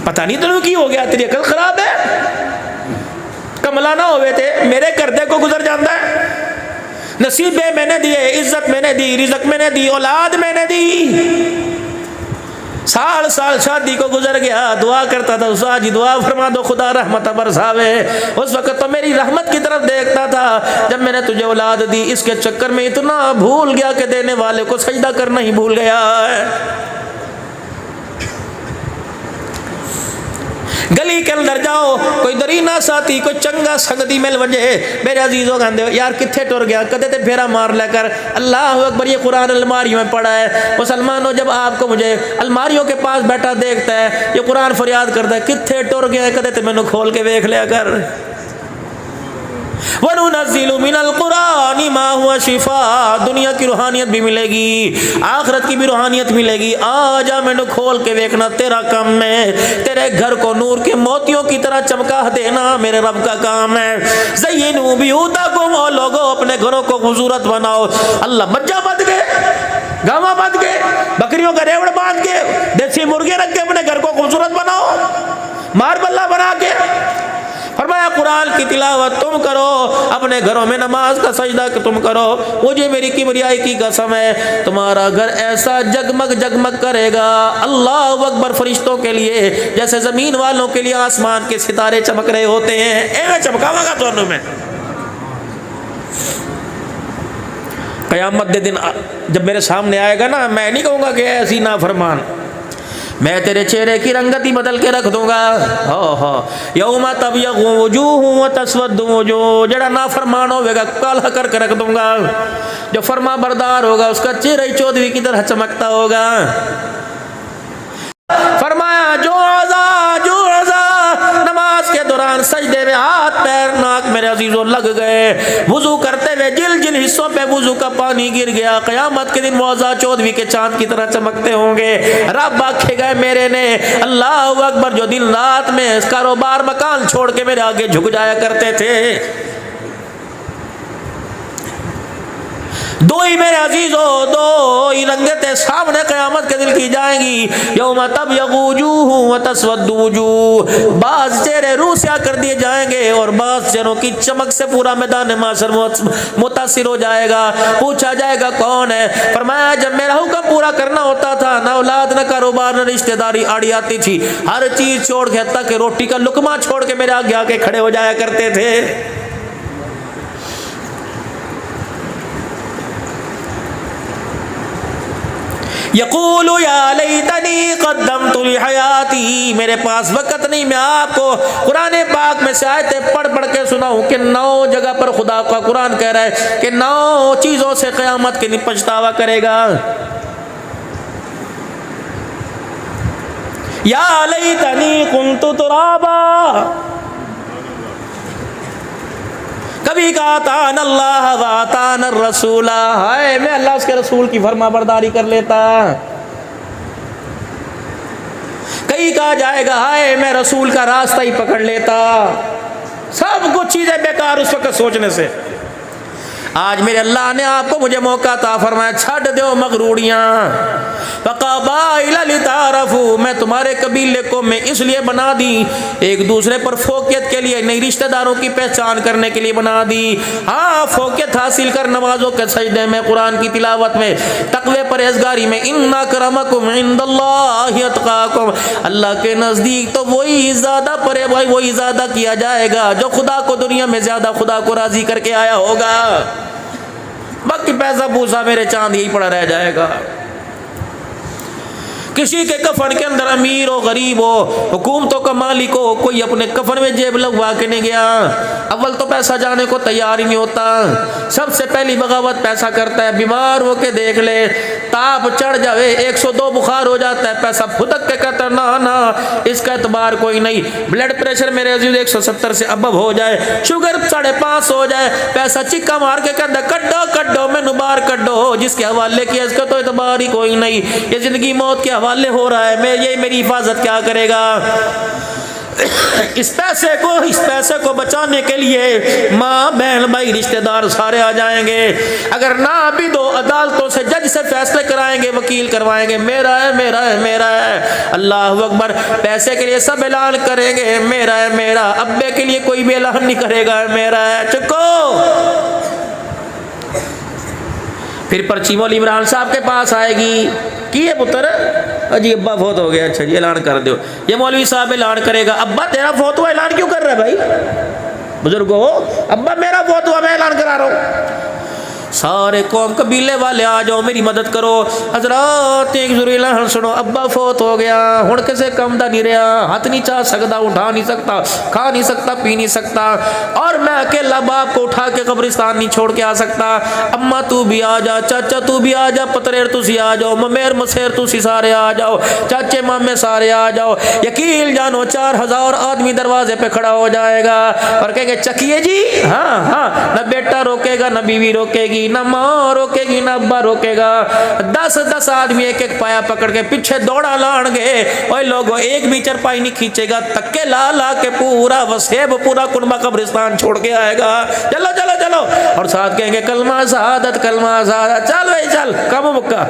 पता नहीं तेनू की हो गया, तेरी अकल खराब है। कमला ना होवे थे मेरे करदे को गुजर जाता है। नसीबे मैंने दिए, इज्जत मैंने दी, रिज़्क मैंने दी, औलाद मैंने दी। साल साल शादी को गुजर गया, दुआ करता था उस्ताद जी दुआ फरमा दो खुदा रहमत बरसावे। उस वक्त तो मेरी रहमत की तरफ देखता था, जब मैंने तुझे औलाद दी इसके चक्कर में इतना भूल गया कि देने वाले को सजदा करना ही भूल गया है। गली के अंदर जाओ, कोई दरीना साथी, कोई चंगा संगती मिल वजे, मेरे अजीजों कहते हो यार किथे टुर गया, कदे ते फेरा मार लेकर। अल्लाह अकबर, ये कुरान अलमारियों में पड़ा है। मुसलमानों जब आपको मुझे अलमारियों के पास बैठा देखता है, ये कुरान फरियाद करता है किथे टुर गया, कदे ते मैनू खोल के देख लिया कर। वनुनज़्ज़िलु मिनल कुरानि मा हुवा शिफा, दुनिया की रूहानियत भी मिलेगी, आखिरत की भी रूहानियत मिलेगी। आजा मैंने खोल के देखना, तेरा काम है तेरे घर को नूर के मोतियों की तरह चमका देना, मेरे रब का काम है। ज़य्यिनू बियूतकुम, ओ लोगों अपने घरों को खूबसूरत बनाओ। अल्लाह मज्जा बांध के, गावा बांध के, बकरियों का रेवड़ बांध के, देसी मुर्गे रख के अपने घर को खूबसूरत बनाओ, मारबल्ला बना के। फरमाया कुरान की तिलावत तुम करो, अपने घरों में नमाज का सजदा तुम करो, मुझे मेरी किबरियाई की कसम है तुम्हारा घर ऐसा जगमग जगमग करेगा अल्लाह अकबर फरिश्तों के लिए जैसे जमीन वालों के लिए आसमान के सितारे चमक रहे होते हैं, एवं चमकावागा दोनों में। क़यामत के दिन जब मेरे सामने आएगा ना, मैं नहीं कहूँगा कि ऐसी ना फरमान, मैं तेरे चेहरे की रंगत ही बदल के रख दूंगा। हो यौमा तब्यज़्ज़ु वुजूह व तस्वद्दु वुजूह, जड़ा ना फरमान होगा काला करके रख दूंगा, जो फरमा बरदार होगा उसका चेहरा ही चौधरी की तरह चमकता होगा। फरमाया जो नमाज के दौरान सजदे में हाथ पैर नाक मेरे अजीजों लग गए, वुजू करते हुए जिन हिस्सों पे वुजू का पानी गिर गया, क़यामत के दिन मौजा चौधरी के चांद की तरह चमकते होंगे। रब आखे गए मेरे ने, अल्लाह अकबर, जो दिन रात में कारोबार मकान छोड़ के मेरे आगे झुक जाया करते थे, दो ही मेरे अजीजों, दो ही रंगतें सामने क़यामत के दिन की जाएंगी। यौम तबयज़्ज़ु वजूह व तस्वद्दु वजूह, बाज़ चेहरे रूसिया कर दिए जाएंगे और बाज़ चेहरों की चमक से पूरा मैदान माशर मुतासिर हो जाएगा। पूछा जाएगा कौन है? फरमाया जब मेरा हुक्म पूरा करना होता था, ना औलाद, न कारोबार, न रिश्तेदारी आड़ी आती थी, हर चीज छोड़ के, हत्ता के रोटी का लुकमा छोड़ के मेरे आगे आके खड़े हो जाया करते थे। यक़ूलु या लैतनी क़द्दमतु लिहयाती, मेरे पास वक़्त नहीं, मैं आपको कुरान पाक में से आयतें पढ़ पढ़ के सुनाऊं कि 9 जगह पर खुदा का कुरान कह रहा है कि 9 चीज़ों से क़यामत के दिन पछतावा करेगा। या लैतनी कुन्तु तुराबा, कभी कहा तान अल्लाह व तान रसूला, हाय मैं अल्लाह उसके रसूल की फरमाबरदारी कर लेता। कहीं कहा जाएगा हाय मैं रसूल का रास्ता ही पकड़ लेता। सब कुछ चीजें बेकार उस वक्त सोचने से। आज मेरे अल्लाह ने आपको मुझे मौका था, फरमाया छड़ दो मगरूड़ियाँ, मैं तुम्हारे कबीले को मैं इसलिए बना दी, एक दूसरे पर फोकियत के लिए नहीं, रिश्तेदारों की पहचान करने के लिए बना दी। हाँ, फोकियत हासिल कर नमाजों के सजदे में, कुरान की तिलावत में, तकवे परहेजगारी में। इन्ना करमकुम इंदल्लाहि अतकाकुम, अल्लाह के नज़दीक तो वही ज़्यादा परे भाई वही ज़्यादा किया जाएगा जो खुदा को दुनिया में ज़्यादा खुदा को राज़ी करके आया होगा। बाकी पैसा पूसा मेरे चांद यही पड़ा रह जाएगा। किसी के कफन के अंदर अमीर हो, गरीब हो, हुकूमतों का मालिक हो, कोई अपने कफन में जेब लगवा के नहीं गया। अव्वल तो पैसा जाने को तैयार ही नहीं होता, सबसे पहली बगावत पैसा करता है। बीमार हो के देख ले, ताप चढ़ जावे, 102 बुखार हो जाता है, पैसा फुदक के कहता है ना ना इसका एतबार कोई नहीं। ब्लड प्रेशर मेरे अजीज 170 से अबव हो जाए, शुगर 5.5 हो जाए, पैसा चिक्का मार के कहता कड्डो कड्डो मैनू बाहर कड्डो, जिसके हवाले किया इसका तो एतबार ही कोई नहीं। ये जिंदगी मौत के हवाले हो रहा है, मैं ये मेरी हिफाजत क्या करेगा? इस पैसे को बचाने के लिए माँ बहन भाई रिश्तेदार सारे आ जाएंगे। अगर ना भी दो, अदालतों से जज से फैसले कराएंगे, वकील करवाएंगे, मेरा है मेरा है मेरा है। अल्लाह अकबर। पैसे के लिए सब ऐलान करेंगे मेरा है मेरा, अब्बे के लिए कोई भी ऐलान नहीं करेगा मेरा है। चुको। फिर पर्ची मौली इमरान साहब के पास आएगी कि ये पुत्र अजी अब्बा फौत हो गया, अच्छा जी ऐलान कर दो। ये मौलवी साहब ऐलान करेगा, अब्बा तेरा फौत हुआ ऐलान क्यों कर रहा है भाई? बुजुर्गो, अब्बा मेरा फौत हुआ मैं ऐलान करा रहा हूँ। सारे कौम कबीले वाले आ जाओ, मेरी मदद करो। हजरात एक जरूरी ऐलान सुनो, अब्बा फौत हो गया, हुण किसे कम दा नहीं रहा, हाथ नहीं चा सकता, उठा नहीं सकता, खा नहीं सकता, पी नहीं सकता, और मैं अकेला बाप को उठा के कब्रिस्तान नहीं छोड़ के आ सकता। अम्मा तू भी आ जा, चाचा तू भी आ जा, पतरेर तुसी आ जाओ, ममेर मसेर तुसी सारे आ जाओ, चाचे मामे सारे आ जाओ। यकीन जानो 4000 आदमी दरवाजे पे खड़ा हो जाएगा और कहेंगे चकिए जी। हाँ हाँ, न बेटा रोकेगा, न बीवी रोकेगी, ना माँ रोकेगी, ना अब्बा रोकेगा। 10-10 आदमी एक एक पाया पकड़ के पीछे दौड़ा लाएंगे। और लोगों एक भी चरपाई नहीं खींचेगा, तक्के ला ला के पूरा वसेब पूरा कुनबा कब्रिस्तान छोड़ के आएगा। चलो चलो चलो, और साथ कहेंगे कलमा शहादत, कलमा शहादत। चल भाई चल, कम मुक्का।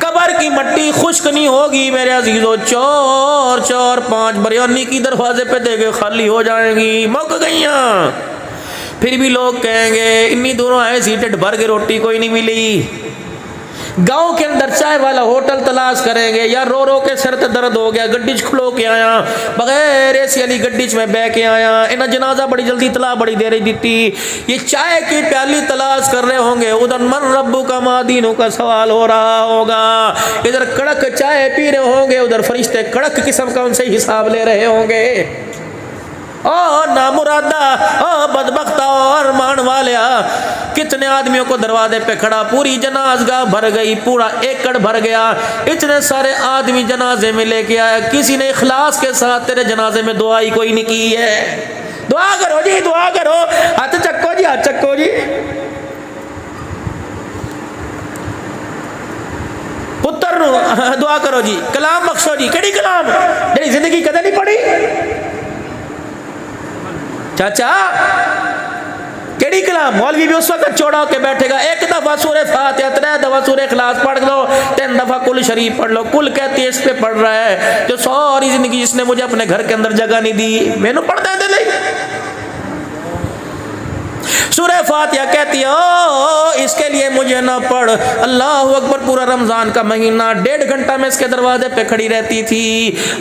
कबर की मट्टी खुश्क नहीं होगी मेरे अजीजों। चोर चोर 5 बिरयानी की दरवाजे पे देके खाली हो जाएंगी, मुक गईया। फिर भी लोग कहेंगे इन्नी दूरों आए, सीटें भर के रोटी कोई नहीं मिली। गांव के अंदर चाय वाला होटल तलाश करेंगे, यार रो रो के सिर दर्द हो गया, गड्डी खलो के आया, बगैर एसी वाली गड्डी में बह के आया, इन्हें जनाजा बड़ी जल्दी तला बड़ी देर दी। ये चाय की प्याली तलाश कर रहे होंगे, उधर मन रब्बू का मादीनों का सवाल हो रहा होगा। इधर कड़क चाय पी रहे होंगे, उधर फरिश्ते कड़क किस्म का उनसे हिसाब ले रहे होंगे। ओ नामुरादा, ओ बदबख्ता और मान वाले, कितने आदमियों को दरवाजे पे खड़ा, पूरी जनाजगाह भर गई, पूरा एकड़ भर गया। इतने सारे आदमी जनाजे में लेके आया, किसी ने इखलास के साथ तेरे जनाजे में दुआ ही कोई नहीं की है। दुआ करो जी, दुआ करो, हाथ चक्को जी, हाथ चक्को जी। पुत्र दुआ करो जी, कलाम बख्शो जी। केड़ी कलाम? मेरी जिंदगी कदे नहीं पड़ी चाचा। केड़ी कलाम मौलवी भी उस वक्त चौड़ा होकर बैठेगा, एक दफा सूरह फातिहा 3 दफा सूरह इखलास पढ़ लो, 3 दफा कुल शरीफ पढ़ लो। कुल कहती है इस पे पढ़ रहा है जो सारी जिंदगी जिसने मुझे अपने घर के अंदर जगह नहीं दी, मैंने पढ़ता दे नहीं। सूरह फातिहा कहती है ओ इसके लिए मुझे ना पढ़। अल्लाह अकबर। पूरा रमजान का महीना 1.5 घंटा में इसके दरवाजे पे खड़ी रहती थी।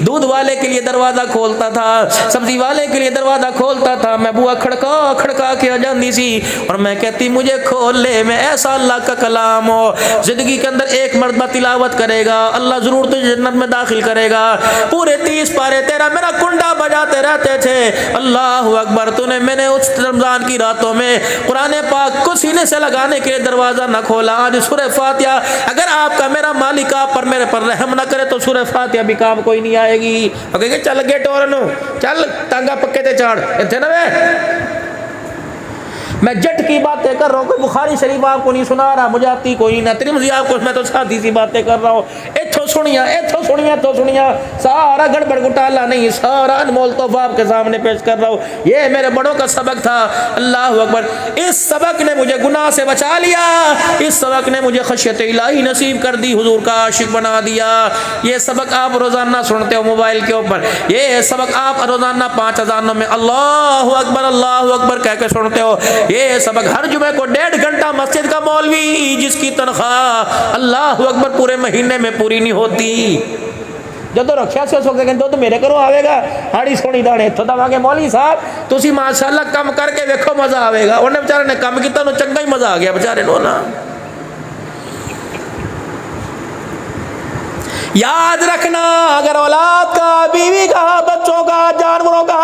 दूध वाले के लिए दरवाजा खोलता था, सब्जी वाले के लिए दरवाजा खोलता था, मैं बुआ खड़का खड़का के आ जाती सी और मैं कहती मुझे खोल ले। मैं ऐसा अल्लाह का कलाम हो, जिंदगी के अंदर एक मरतबा तिलावत करेगा अल्लाह जरूर तुझे जन्नत में दाखिल करेगा। पूरे 30 पारे तेरा मेरा कुंडा बजाते रहते थे। अल्लाह अकबर। तूने मैंने उस रमजान की रातों में कुरान पाक को सीने से लगाने के लिए दरवाजा न खोला। आज सूरह फातिहा अगर आपका मेरा मालिक आप पर मेरे पर रहम न करे तो सूरह फातिहा भी काम कोई नहीं आएगी। कहेंगे चल गे टोरनो चल टांगा पक्के ते चाड़ इतने ना वे। मैं जट की बातें कर रहा हूँ, कोई बुखारी शरीफ आपको नहीं सुना रहा, मुझे आती कोई ना तिरमिज़ी आपको, मैं तो सादी सी बातें कर रहा हूँ। इथों सुनिया इथों सुनिया तो सुनिया, सारा गड़बड़ घोटाला नहीं, सारा अनमोल तोहफा आपके सामने पेश कर रहा हूँ। ये मेरे बड़ों का सबक था। अल्लाह अकबर। इस सबक ने मुझे गुनाह से बचा लिया, इस सबक ने मुझे खशियत इलाही नसीब कर दी, हुजूर का आशिक बना दिया। ये सबक आप रोजाना सुनते हो मोबाइल के ऊपर, ये सबक आप रोजाना 5 अज़ानों में अल्लाह अकबर कह के सुनते हो। ये सबक हर जुमे को 1.5 घंटा मस्जिद का मौलवी जिसकी तनख्वाह अल्लाह अकबर पूरे महीने में पूरी नहीं होती, जो तो रखिया से तो मेरे करो आवेगा हाड़ी सोनी दाने इतों दवांगे मौलवी साहब तुसी माशाअल्लाह कम करके देखो मजा आवेगा। उन्हें बेचारे ने कम किया तो चंगा ही मजा आ गया बेचारे नो ना। याद रखना अगर औलाद का, बीवी का, बच्चों का, जानवरों का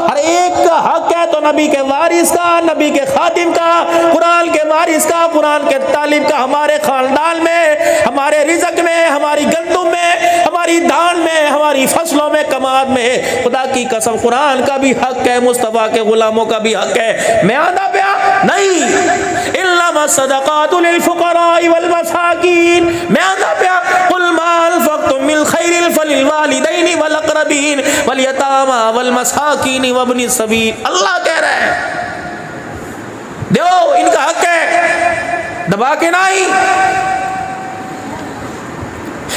हर एक का हक है तो नबी के वारिस का, नबी के खादिम का, कुरान के वारिस का, कुरान के तालिब का, हमारे खानदान में, हमारे रिज़्क़ में, हमारी गंदुम में, हमारी धान में, हमारी फसलों में, कमाद में। खुदा की कसम कुरान का भी हक है, मुस्तफ़ा के गुलामों का भी हक है। मैं आधा प्या नहीं इल्लमा सदक़ातु लिल फुक़राइ वल मसाकीन, मैं आधा प्या कुल माल मिल खैरिल फलिल वालिदैन वल अक़रबीन वल यतामा वल मसाकीन वब्निस सबील। अल्लाह कह रहा है दो, इनका हक है, दबा के नहीं।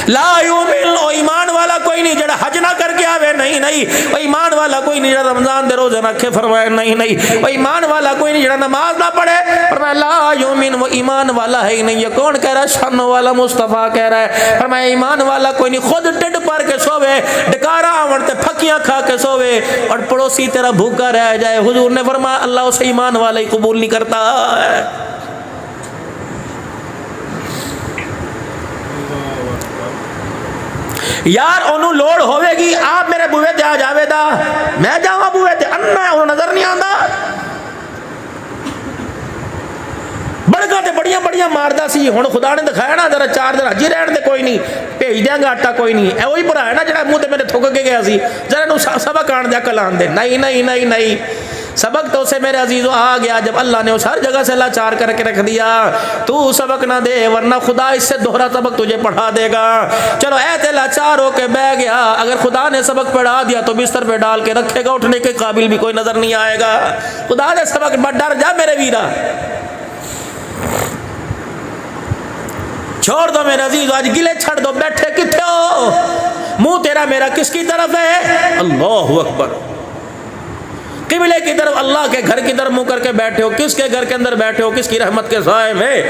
ला युमिन, ओ ईमान वाला कोई नहीं जड़ा हज ना करके आवे, नहीं नहीं। ओ ईमान वाला कोई नहीं जड़ा रमजान दे रोजे रखे फरमाए, नहीं नहीं। ओ ईमान वाला कोई नहीं जड़ा नमाज ना पढ़े, फरमाया ला युमिन, वो ईमान वाला है ही नहीं। ये कौन कह रहा है? शान वाला मुस्तफ़ा कह रहा है। फरमाया ईमान वाला कोई नहीं खुद टिड पर के सोवे, डकारा आवड़ते फकियां खा के सोवे और पड़ोसी तेरा भूखा रह जाए। हुजूर ने फरमाया अल्लाह उसे ईमान वाला ही कबूल नहीं करता है। यार ओनू लोड़ होवेगी आप मेरे बुए ते आ जावेदा, मैं जावा बुए ते, अन्ना ओनू नजर नहीं आंदा। बड़का ते बड़ियां बड़ियां मारदा सी, हुण खुदा ने दिखाया ना जरा 4 दिन हजी रहन दे, कोई नहीं भेज देंगा आटा, कोई नहीं। ए वही भरा है ना जड़ा मुंह ते मेरे थुक के गया सी, जरा नू सबक आण दे कलान दे। नहीं नहीं नहीं नहीं, सबक तो उसे मेरे अजीजों आ गया जब अल्लाह ने उस हर जगह से लाचार करके रख दिया। तू सबक ना दे वरना खुदा इससे दोहरा सबक तुझे पढ़ा देगा। चलो ऐसे लाचार होके बह गया, अगर खुदा ने सबक पढ़ा दिया तो बिस्तर पे डाल के रखेगा, उठने के काबिल भी कोई नजर नहीं आएगा। खुदा ने सबक मत डर जा मेरे वीरा, छोड़ दो मेरे अजीज, आज गिले छड़ दो। बैठे किथे हो? मुंह तेरा मेरा किसकी तरफ है? अल्लाहु अकबर। किबले की तरफ, अल्लाह के घर की तरफ मुंह करके बैठे हो। किसके घर के अंदर बैठे हो? किसकी रहमत के साए में,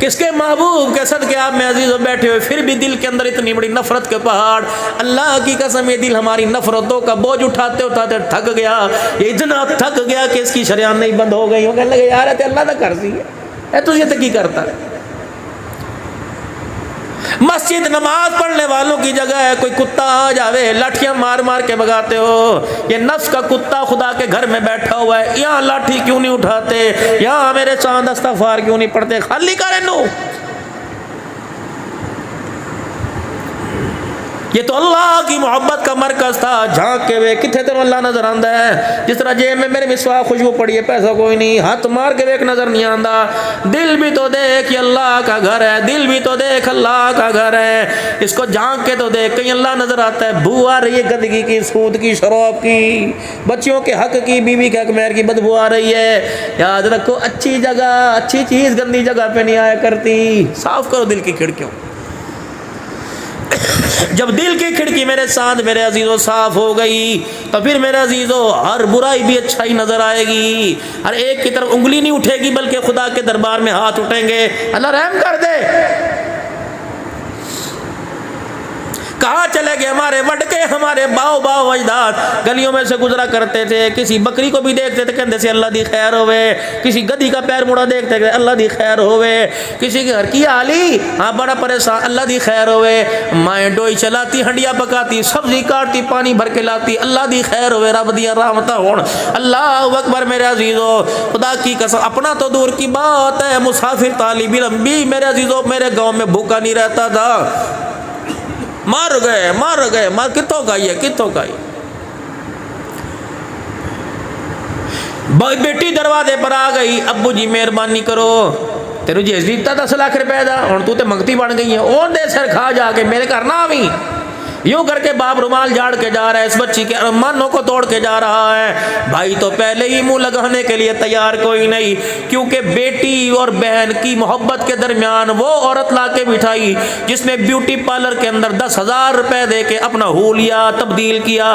किसके महबूब के सदके आप में अजीज़ों बैठे हो। फिर भी दिल के अंदर इतनी बड़ी नफरत के पहाड़। अल्लाह की कसम ये दिल हमारी नफरतों का बोझ उठाते उठाते थक गया। ये इतना थक गया कि इसकी शरियान नहीं बंद हो गई। कहने लगे यार अल्लाह ना कर सी है, तुझे तो की करता है। मस्जिद नमाज पढ़ने वालों की जगह है, कोई कुत्ता आ जावे लाठियां मार मार के भगाते हो। ये नफ्स का कुत्ता खुदा के घर में बैठा हुआ है, यहाँ लाठी क्यों नहीं उठाते, यहाँ मेरे चांद इस्तग़फ़ार क्यों नहीं पढ़ते? खाली करे नो ये तो अल्लाह की मोहब्बत का मरकज था। झांक के वे किथे तेरे अल्लाह नजर आंदा है। जिस तरह जेब में मेरे मिसवाक खुशबू पड़ी है, पैसा कोई नहीं, हाथ मार के वे नजर नहीं आंदा। दिल भी तो देख ये अल्लाह का घर है, दिल भी तो देख अल्लाह का घर है। इसको झांक के तो देख, कहीं अल्लाह नजर आता है। बू आ रही है गंदगी की, सूद की, शराब की, बच्चियों के हक की, बीवी के हक मेहर की बदबू आ रही है। याद रखो, अच्छी जगह, अच्छी चीज गंदी जगह पे नहीं आया करती। साफ करो दिल की खिड़कियों। जब दिल की खिड़की मेरे साथ मेरे अजीजों साफ हो गई, तो फिर मेरे अजीजों हर बुराई भी अच्छाई नजर आएगी। हर एक की तरफ उंगली नहीं उठेगी, बल्कि खुदा के दरबार में हाथ उठेंगे, अल्लाह रहम कर दे। कहाँ चले गए हमारे वडके, हमारे बाओ बाओ अजदाद? गलियों में से गुजरा करते थे, किसी बकरी को भी देखते थे कहते से अल्लाह दी खैर होवे, किसी गधी का पैर मुड़ा देखते थे अल्लाह दी खैर होवे, किसी के घर की आली हाँ बड़ा परेशान अल्लाह दी खैर होवे, माएँ डोई चलाती, हंडिया पकाती, सब्जी काटती, पानी भर के लाती, अल्लाह दी खैर होवे, रब दिया रहमत होण। अल्लाह अकबर मेरे अजीजों, खुदा की कसम, अपना तो दूर की बात है, मुसाफिर तालिब इल्म भी मेरे अजीजों मेरे गाँव में भूखा नहीं रहता था। मार गए मार कितों का ही है, कितों का ही। बेटी दरवाजे पर आ गई, अब्बू जी मेहरबानी करो, तेरू जेस दिता 10 लाख रुपए का, हुण तू तो मंगती बन गई है, ओ दे सिर खा जाके मेरे घर ना आवी। यूं करके बाप रुमाल झाड़ के जा रहा है, इस बच्ची के अरमानों को तोड़ के जा रहा है। भाई तो पहले ही मुंह लगाने के लिए तैयार कोई नहीं, क्योंकि बेटी और बहन की मोहब्बत के दरमियान वो औरत ला के बिठाई जिसने ब्यूटी पार्लर के अंदर 10,000 रुपए दे के अपना हुलिया तब्दील किया।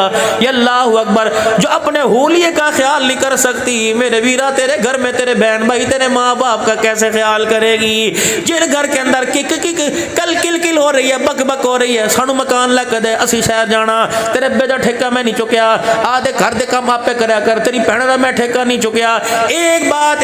अल्लाह अकबर, जो अपने हुलिये का ख्याल नहीं कर सकती, मेरे वीरा तेरे घर में तेरे बहन भाई तेरे माँ बाप का कैसे ख्याल करेगी? जिन घर के अंदर किक किक कल किल किल हो रही है, बक बक हो रही है, सानू मकान लग दे, असी शहर जाना, तेरे अब्बे दा ठेका मैं नहीं चुकया, आधे घर दे काम आपे करया कर, तेरी भैन दा मैं ठेका नहीं चुकया। एक बात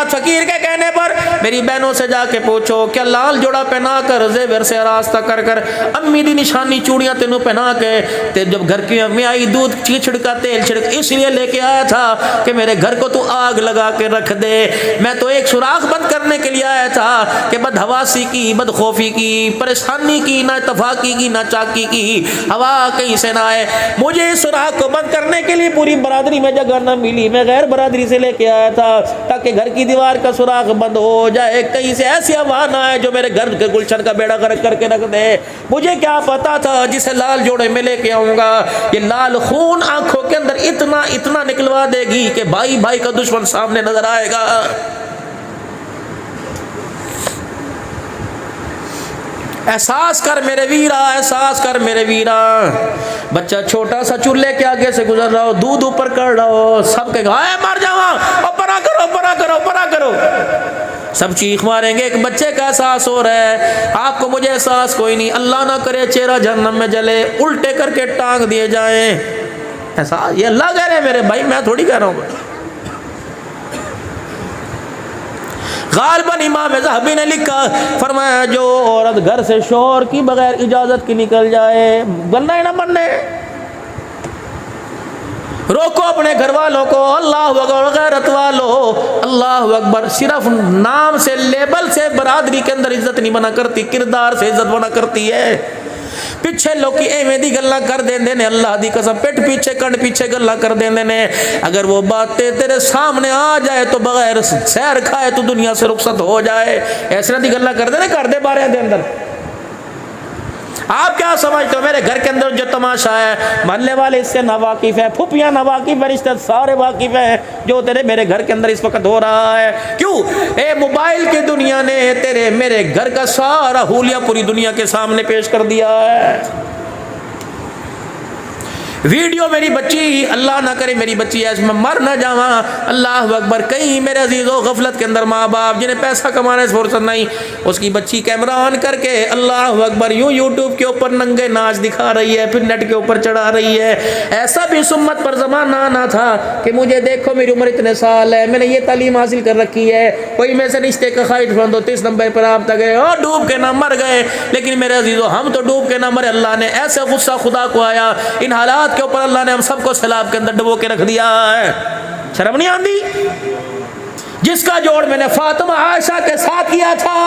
फकीर के कहने पर मेरी बहनों से जाके पूछो, क्या लाल जोड़ा पहना कर जेवर से रास्ता कर कर, अम्मी दी निशानी चूड़ियां तेनों पहना के, ते जब घर की अम्मी आई दूध छिड़का तेल छिड़क इसलिए लेके आया था कि मेरे घर को तू आग लगा के रख दे। मैं तो एक सुराख बंद करने के लिए आया था कि बदहवासी की, बदखौफी की, परेशानी की, ना इत्तफाकी की, ना चाकी की हवा कहीं से ना आए। मुझे इस सुराख को बंद करने के लिए पूरी बरादरी में जगह न मिली, मैं गैर बरादरी से लेके आया था ताकि घर की दीवार का सुराख बंद हो जाए, कहीं से ऐसी हवा ना आए जो मेरे घर के गुलशन का बेड़ा गर्क करके रख दे। मुझे क्या पता था जिसे लाल जोड़े में लेके आऊंगा ये लाल खून आंखों के अंदर इतना इतना निकलवा देगी कि भाई भाई का दुश्मन सामने नजर आएगा। एहसास कर मेरे वीरा, एहसास कर मेरे वीरा। बच्चा छोटा सा चूल्हे के आगे से गुजर रहा हो, दूध ऊपर कर रहा हो, सब के मर जावा, परा करो परा करो परा करो, सब चीख मारेंगे। एक बच्चे का एहसास हो रहा है, आपको मुझे एहसास कोई नहीं। अल्लाह ना करे चेहरा जहन्नम में जले, उल्टे करके टांग दिए जाए। एहसास ये अल्लाह कह रहे हैं मेरे भाई, मैं थोड़ी कह रहा हूँ। गालिबन इमाम ज़हबी ने लिखा, फरमाया जो औरत घर से शोहर की बगैर इजाजत की निकल जाए, बनना है ना बनने, रोको अपने घर वालों को, अल्लाह अकबर, गैरत वालों, अल्लाह अकबर। सिर्फ नाम से, लेबल से बरादरी के अंदर इज्जत नहीं बना करती, किरदार से इज्जत बना करती है। पिछे लोग एवें दी गल्लां कर देंदे ने, अल्लाह दी कसम पिठ पीछे कंड पीछे गल्लां कर देंदे ने। अगर वो बातें तेरे सामने आ जाए तो बगैर सैर खाए तो दुनिया से रुखसत हो जाए, ऐसे दी गल्लां कर दे घर दे बारे दे अंदर। आप क्या समझते हो मेरे घर के अंदर जो तमाशा है, मोहल्ले वाले इससे ना वाकिफ है, फुफियाँ ना वाकिफ है, रिश्ते सारे वाकिफ है जो तेरे मेरे घर के अंदर इस वक्त हो रहा है। क्यों? ए मोबाइल की दुनिया ने तेरे मेरे घर का सारा हुलिया पूरी दुनिया के सामने पेश कर दिया है। वीडियो मेरी बच्ची, अल्लाह ना करे मेरी बच्ची ऐसे मैं मर ना जावा, अल्लाह अकबर। कहीं मेरे अजीज़ों गफलत के अंदर माँ बाप जिन्हें पैसा कमाने से फुर्सत नहीं, उसकी बच्ची कैमरा ऑन करके अल्लाह अकबर यूँ यूट्यूब के ऊपर नंगे नाच दिखा रही है, फिर नेट के ऊपर चढ़ा रही है। ऐसा भी सुम्मत पर ज़माना आना था कि मुझे देखो मेरी उम्र इतने साल है, मैंने ये तालीम हासिल कर रखी है, कोई में से रिश्ते का ख्वाहिशमंद हो 30 नंबर पर आप तक गए और डूब के ना मर गए। लेकिन मेरे अजीज़ों हम तो डूब के ना मरे, अल्लाह ने ऐसे गुस्सा खुदा को आया, इन हालात के ऊपर अल्लाह ने हम सबको सैलाब के अंदर डुबो के रख दिया है। शर्म नहीं आती? जिसका जोड़ मैंने फातिमा आयशा के साथ किया था,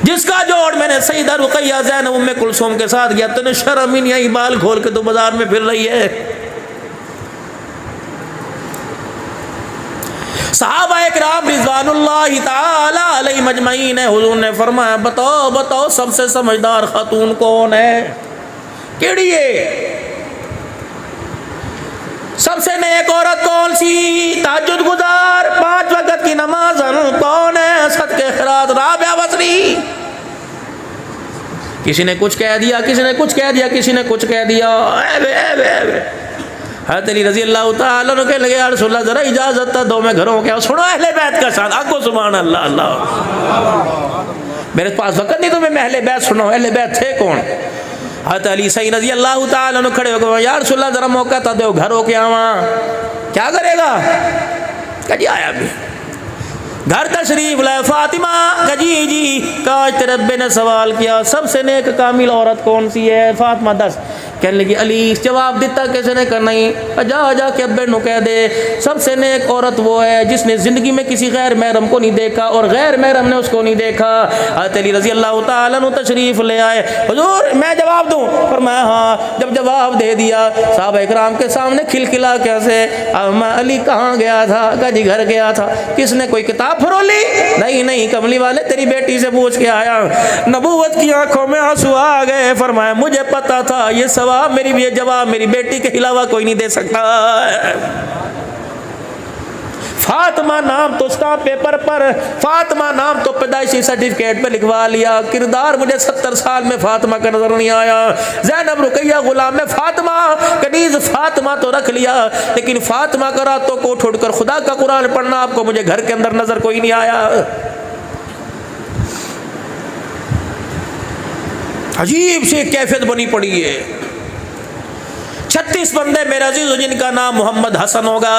जिसका जोड़ मैंने सईदा रुकैया ज़ैनब उम्मे कुलसूम के साथ किया, तूने शर्म ही नहीं आई, बाल खोल के तो बाजार में फिर रही है। सहाबा इकराम रिज़वानुल्लाहि ताला अलैहिम अजमईन है, हुजूर ने फरमाया बताओ बताओ सबसे समझदार खातून कौन है, केड़ी है? सबसे नेक औरत कौन सी? तहज्जुद गुजार, 5 वक्त की नमाज कौन है? सदके खैरात राबिया बसरी। किसी ने कुछ कह दिया, किसी ने कुछ कह दिया, किसी ने कुछ कह दिया। हज़रत अली रज़ी अल्लाह तआला अन्हु के लगे या रसूल अल्लाह जरा इजाजत दो, मैं घरों क्या सुनो अहले बैत का शान, आगो सुभान अल्लाह अल्लाह। मेरे पास वक्त नहीं तो मैं अहले बैत सुनो, अहले बैत थे कौन? हज़रत अली सही रज़ी अल्लाह तआला अन्हु खड़े होकर या रसूल अल्लाह जरा मौका तो दो, घर हो के आवा। क्या करेगा? कजी आया भी घर तशरीफ लाए फातिमा, कजी जी काश तेरे रब्बे ने सवाल किया सबसे नेक कामिल औरत कौन सी है? फातिमा 10। कहने लगी अली जवाब दिता किसी ने? करना ही जा जा के अब्बे नु कह दे सबसे नेक औरत वो है जिसने ज़िंदगी में किसी गैर महरम को नहीं देखा और गैर महरम ने उसको नहीं देखा। हज़रत अली रज़ी अल्लाह तआला अन्हु तशरीफ ले आए, हुजूर मैं जवाब दूँ? फरमाया हाँ। जब जवाब दे दिया साहब इकराम के सामने खिलखिला कैसे, मैं अली कहाँ गया था? कजी घर गया था। किसने कोई किताब फरोली? नहीं नहीं कमली वाले तेरी बेटी से पूछ के आया। नबूवत की आंखों में आंसू आ गए, फरमाया मुझे पता था ये सवाल मेरी भी जवाब मेरी बेटी के अलावा कोई नहीं दे सकता। फातिमा नाम तो स्टाम्प पेपर पर, फातिमा नाम तो पैदाइशी सर्टिफिकेट पे लिखवा लिया, किरदार मुझे 70 साल में फातिमा का नजर नहीं आया। ज़ैनब रुकैया गुलाम में फातिमा कनीज फातिमा तो रख लिया, लेकिन फातिमा का रातों को उठ कर खुदा का कुरान पढ़ना आपको मुझे घर के अंदर नजर कोई नहीं आया। अजीब सी कैफियत बनी पड़ी है। 36 बंदे मेरे अजीज जिनका नाम मोहम्मद हसन होगा,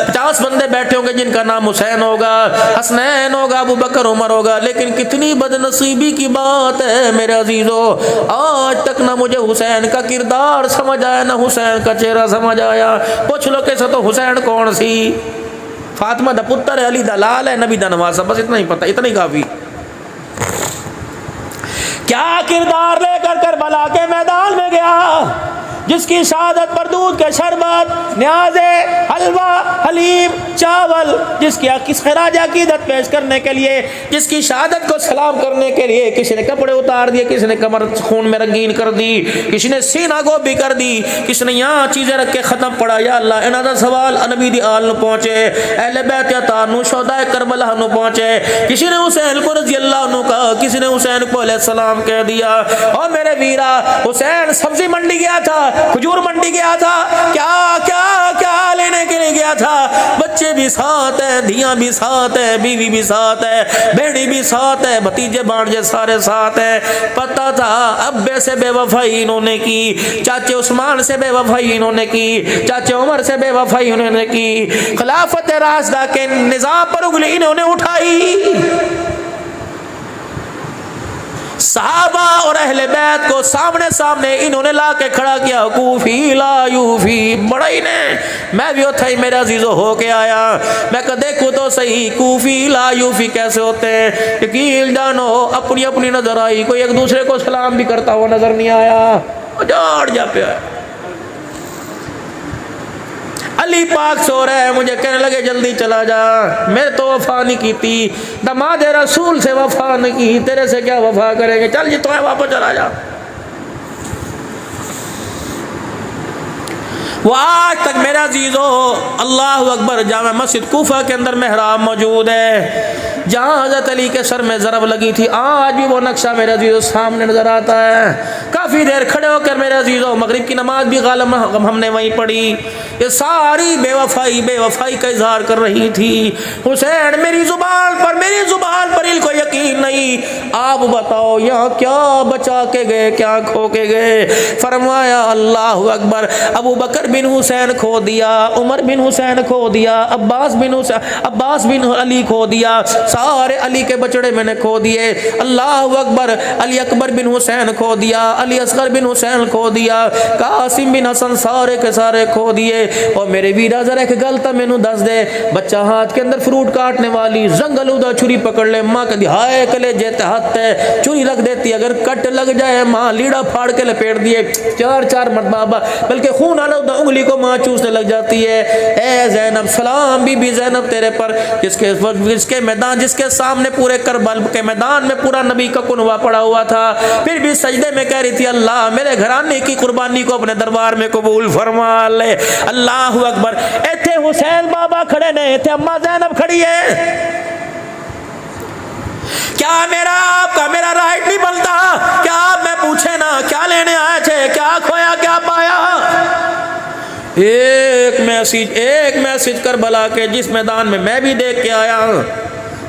50 बंदे बैठे होंगे जिनका नाम हुसैन होगा, हसनैन होगा, अबू बकर उमर होगा, लेकिन कितनी बदनसीबी की बात है मेरे अजीजों, आज तक ना मुझे हुसैन का किरदार समझ आया ना हुसैन का चेहरा समझ आया। पूछ लो कैसे तो हुसैन कौन सी? फातिमा दा पुत्र है, अली दा लाल है, नबी दा नवासा, बस इतना ही पता, इतना ही काफी। क्या किरदार लेकर करबला के मैदान में गया, जिसकी शहादत पर दूध के शरबत, न्याज़े, हलवा, हलीम, चावल, जिसकी खराज अकीदत पेश करने के लिए, जिसकी शहादत को सलाम करने के लिए किसी ने कपड़े उतार दिए, किसी ने कमर खून में रंगीन कर दी, किसी ने सीना गोभी कर दी, किसी ने यहाँ चीज़ें रख के ख़त्म पड़ा। या अल्लाह इन्हां दा सवाल नबी दी आल नूं पहुँचे, अहले बैत अतार नूं, शोहदाए करबला नूं पहुँचे। किसी ने हुसैन को रज़ी अल्लाह अन्हु कहा, किसी ने हुसैन को अलैहिस्सलाम कह दिया। और मेरे वीरा हुसैन सब्जी मंडी गया था, खजूर मंडी गया था, क्या क्या क्या लेने के लिए गया था। बच्चे भी साथ है, धियां भी साथ है, बीवी भी साथ है, बेड़ी भी साथ है, भतीजे भांजे सारे साथ है। पता था अब्बे से बेवफाई इन्होंने की, चाचे उस्मान से बेवफाई इन्होंने की, चाचे उमर से बेवफाई इन्होंने की, खिलाफत राशिदा के निजाम पर उंगली इन्होंने उठाई। सहाबा और अहले बैत को सामने सामने इन्होंने ला के खड़ा किया। कूफी ला यूफी, बड़ा ही ने मैं भी उठा ही मेरे अजीजों हो के आया। मैं कह देखो तो सही कूफी ला यूफी कैसे होते हैं। यकीन जानो अपनी अपनी नजर आई, कोई एक दूसरे को सलाम भी करता हुआ नजर नहीं आया। उजाड़ जा पे अली पाक सो रहे हैं, मुझे कहने लगे जल्दी चला जा, मैं तो वफा नहीं की थी, दमाद रसूल से वफा नहीं की, तेरे से क्या वफा करेंगे, चल जी तो है वापस चला जा। वो आज तक मेरा अजीजो अल्लाह अकबर जामा मस्जिद कूफा के अंदर मेहराब मौजूद है, जहाँ हज़रत अली के सर में ज़रब लगी थी, आज भी वो नक्शा मेरे अजीजों सामने नज़र आता है। काफ़ी देर खड़े होकर मेरे अजीजों मगरिब की नमाज भी गालिब हमने वहीं पढ़ी। ये सारी बेवफाई का इजहार कर रही थी। हुसैन मेरी ज़ुबान पर इनको यकीन नहीं, आप बताओ यहाँ क्या बचा के गए, क्या खो के गए। फरमाया अल्लाह अकबर, अबू बकर बिन हुसैन खो दिया, उमर बिन हुसैन खो दिया, अब्बास बिन अली खो दिया, सारे अली के बचड़े मैंने खो दिए। अल्लाह अकबर, अली अकबर बिन हुसैन खो दिया, अली असगर बिन हुसैन खो दिया, कासिम बिन हसन सारे के सारे खो दिए। और मेरे वीरा जरा एक गल तो मैनू दस दे, बच्चा हाथ के अंदर फ्रूट काटने वाली जंगल उदा छुरी पकड़ ले, माँ कहती हाय कले जेते हाथ है, छुरी रख देती, अगर कट लग जाए माँ लीड़ा फाड़ के लपेट दिए, चार चार मरतबा बल्कि खून आला उदा उंगली को माँ चूसने लग जाती है। ए ज़ैनब, सलाम बीबी ज़ैनब तेरे पर, जिसके मैदान, जिसके सामने पूरे करबल के मैदान में पूरा नबी का कुनवा पड़ा हुआ था, फिर भी सजदे में कह रही थी अल्लाह मेरे घराने की कुर्बानी को अपने दरबार में कबूल फरमा ले। अल्लाह अकबर। इथे हुसैन बाबा खड़े ने, इथे अम्मा ज़ैनब खड़ी है। क्या मेरा आपका मेरा राइट नहीं बनता? क्या आप मैं पूछे ना क्या लेने आए थे, क्या खोया क्या पाया? एक मैसेज करबला के जिस मैदान में मैं भी देख के आया,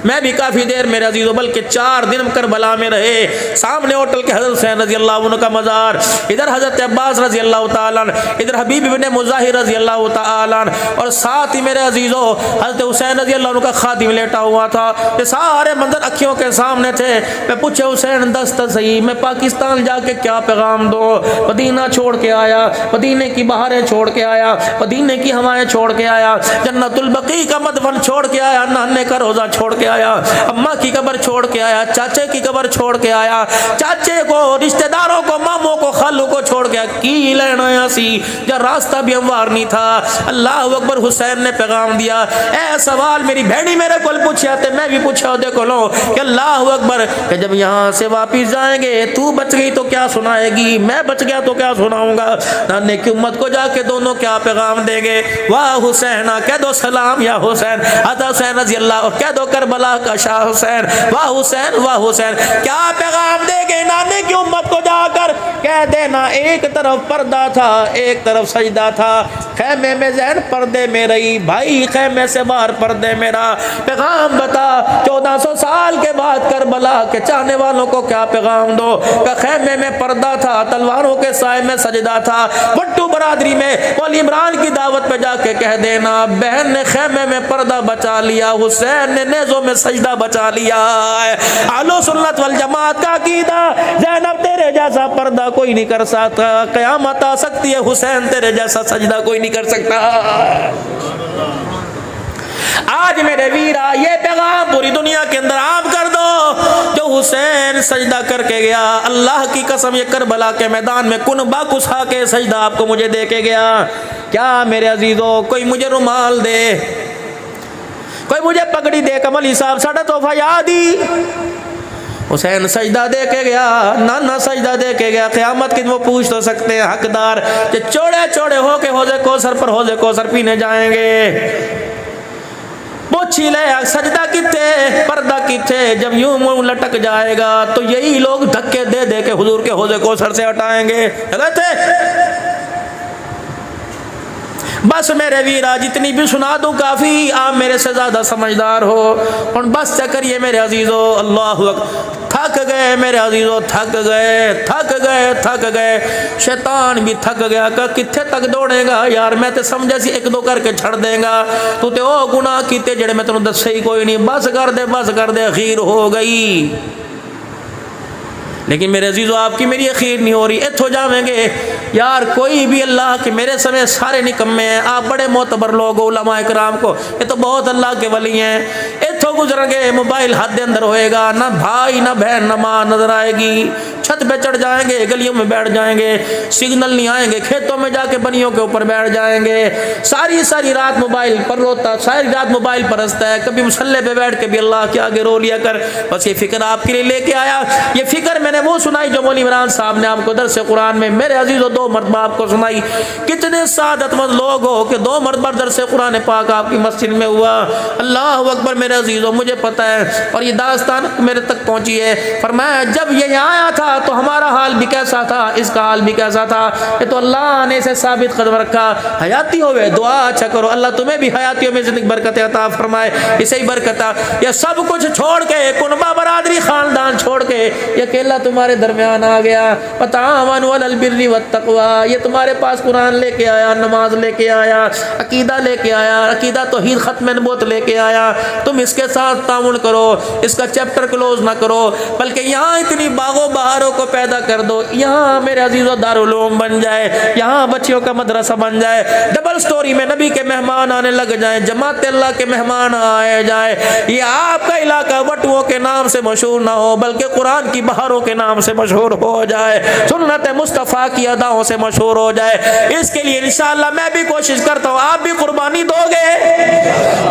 मैं भी काफ़ी देर मेरे अजीज़ों, बल्कि 4 दिन करबला में रहे। सामने होटल के हज़रत हुसैन रज़ी अल्लाह अन्हु का मज़ार, इधर हज़रत अब्बास रज़ी अल्लाह ताला अन्हु, इधर हबीब इब्ने मुज़ाहिर रज़ी अल्लाह ताला अन्हु, और साथ ही मेरे अजीज़ों हज़रत हुसैन रज़ी अल्लाह अन्हु का खादिम लेटा हुआ था। ये सारे मंजर अखियों के सामने थे। मैं पूछे हुसैन दस सही, मैं पाकिस्तान जाके क्या पैगाम दो? मदीना छोड़ के आया, मदीने की बहारें छोड़ के आया, मदीने की हवाएं छोड़ के आया, जन्नतुल बकी का मदफन छोड़ के आया, नाने का रोज़ा छोड़ के आया, अम्मा की कब्र छोड़ के आया, चाचे की कब्र छोड़ के आया, चाचे को, रिश्तेदारों को, मामों को, खालू को छोड़ के की लेना आया सी, जब रास्ता भी हमवार नहीं था। अल्लाह अकबर। हुसैन ने पैगाम दिया। ए सवाल मेरी बहनी मेरे को पूछा थे, मैं भी पूछा देखो लो कि अल्लाह अकबर कि जब यहाँ से वापिस जाएंगे, तू बच गई तो क्या सुनाएगी, मैं बच गया तो क्या सुनाऊंगा? नाने की उम्मत को जाके दोनों क्या पैगाम देंगे? वाह हुसैन, कह दो सलाम या हुसैन, हज़रत हुसैन रज़ी अल्लाह, और कह दो करबला का शाह हुसैन, वाह हुसैन वाह हुसैन। क्या पैगाम देंगे नाने की उम्मत को जाकर? कह देना एक तरफ पर्दा था, एक तरफ सजदा था, खैमे में ज़ैन पर्दे में रही, भाई खैमे से बाहर पर्दे में रहा। पैगाम बता 1400 साल के बाद करबला के चाहने वालों को क्या पैगाम दो? का खैमे में पर्दा था, तलवारों के साए में सजदा था। भट्टू बरादरी में मौली इमरान की दावत पे जाके कह देना बहन ने खैमे में पर्दा बचा लिया, हुसैन ने नेज़ों में सजदा बचा लिया। आलो सुन्नत वल जमात का अकीदा, ज़ैनब तेरे जैसा पर्दा कोई नहीं कर सकता, क़यामत आ सकती है, हुसैन तेरे जैसा सजदा कोई नहीं कर सकता। आज मेरे वीरा ये पैगाम पूरी दुनिया के अंदर आम कर दो, जो हुसैन सजदा करके गया, अल्लाह की कसम ये करबला के मैदान में कुनबा कुसा के सजदा आपको मुझे दे के गया। क्या मेरे अजीजों, कोई मुझे रुमाल दे, कोई मुझे पगड़ी दे, कमली साहब साढ़ा तोहफा याद ही। हुसैन सजदा दे के गया, नाना सजदा दे के गया। क़यामत की वो पूछ तो सकते हैं हकदार कि चौड़े चौड़े होके हौज़े कौसर पर हौज़े कौसर पीने जाएंगे, पूछी ले सजदा किथे, पर्दा किथे? जब यूं मुंह लटक जाएगा तो यही लोग धक्के दे दे के हुजूर के हौज़े कौसर से हटाएंगे। बस मेरे वीरा जितनी भी सुना दूं काफ़ी, आप मेरे से ज़्यादा समझदार हो। और बस चक्करिए मेरे अजीज़ों, अल्लाह अकबर, थक गए मेरे अजीज़ों, थक गए थक गए थक गए। शैतान भी थक गया का किथे तक दौड़ेगा यार, मैं तो समझा सी एक दो करके छड़ देगा, तू तो ओ गुनाह कीते जेड़े मैं तेनों दसे ही कोई नहीं, बस कर दे, अखीर हो गई। लेकिन मेरे अजीज़ों आपकी मेरी अखीर नहीं हो रही। इत्थों जावेंगे यार, कोई भी अल्लाह के मेरे समय सारे निकम्मे हैं, आप बड़े मोतबर लोग हो, उलमा इकराम को ये तो बहुत अल्लाह के वली हैं। इत्थों गुजरेंगे मोबाइल हाथ के अंदर होएगा, ना भाई ना बहन ना माँ नजर आएगी, छत पे चढ़ जाएंगे, गलियों में बैठ जाएंगे, सिग्नल नहीं आएंगे, खेतों में जाके बनियों के ऊपर बैठ जाएंगे, सारी सारी रात मोबाइल पर रोता, सारी रात मोबाइल पर हंसता है, कभी मुसल्ले पे बैठ के भी अल्लाह के आगे रो लिया कर। बस ये फिक्र आपके लिए लेके आया। ये फिक्र मैंने वो सुनाई जो मौलवी इमरान साहब ने आपको दरस कुरान में मेरे अजीज़ों 2 मरतबा आपको सुनाई। कितने सादतमंद लोग हो कि 2 मरतबा दरस कुरान पाक आपकी मस्जिद में हुआ। अल्लाह अकबर मेरे अजीज़ों, मुझे पता है और ये दास्तान मेरे तक पहुंची है। फरमाया जब ये यहाँ आया था तो हमारा हाल भी कैसा था, इसका हाल भी कैसा था। ये तो अल्लाह ने इसे साबित कदम रखा। हयाती होवे दुआ अच्छा करो, अल्लाह तुम्हें भी हयातियों में जिंदगी बरकत अता फरमाए, इसे ही बरकत। ये सब कुछ छोड़ के, कुनबा बरादरी खानदान छोड़ के ये अकेला तुम्हारे दरमियान आ गया। बतावन वल बिर्रि वत तक़वा, ये तुम्हारे पास कुरान लेके आया, नमाज लेके आया, अकीदा लेके आया, अकीदा तौहीद खत्म नबूवत लेके आया। तुम इसके साथ ताउन करो, इसका चैप्टर क्लोज ना करो, बल्कि यहाँ इतनी बागो बहारों को पैदा कर दो, यहाँ मेरे अजीज़ों दारुल उलूम बन जाए, यहाँ बच्चियों का मदरसा बन जाए, डबल स्टोरी में नबी के मेहमान आने लग जाए, जमात अल्लाह के मेहमान आए जाए। ये आपका इलाका वटुओं के नाम से मशहूर ना हो बल्कि कुरान की बहारों के नाम से मशहूर हो जाए, सुन्नत मुस्तफ़ा की अदाओं से मशहूर हो जाए। इसके लिए इंशाअल्लाह मैं भी कोशिश करता हूँ, आप भी कुर्बानी दोगे?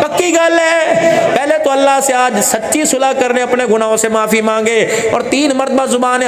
पक्की गल है। पहले तो अल्लाह से आज सच्ची सुलह करने, अपने गुनाहों से माफ़ी मांगे और 3 मरतबा ज़ुबान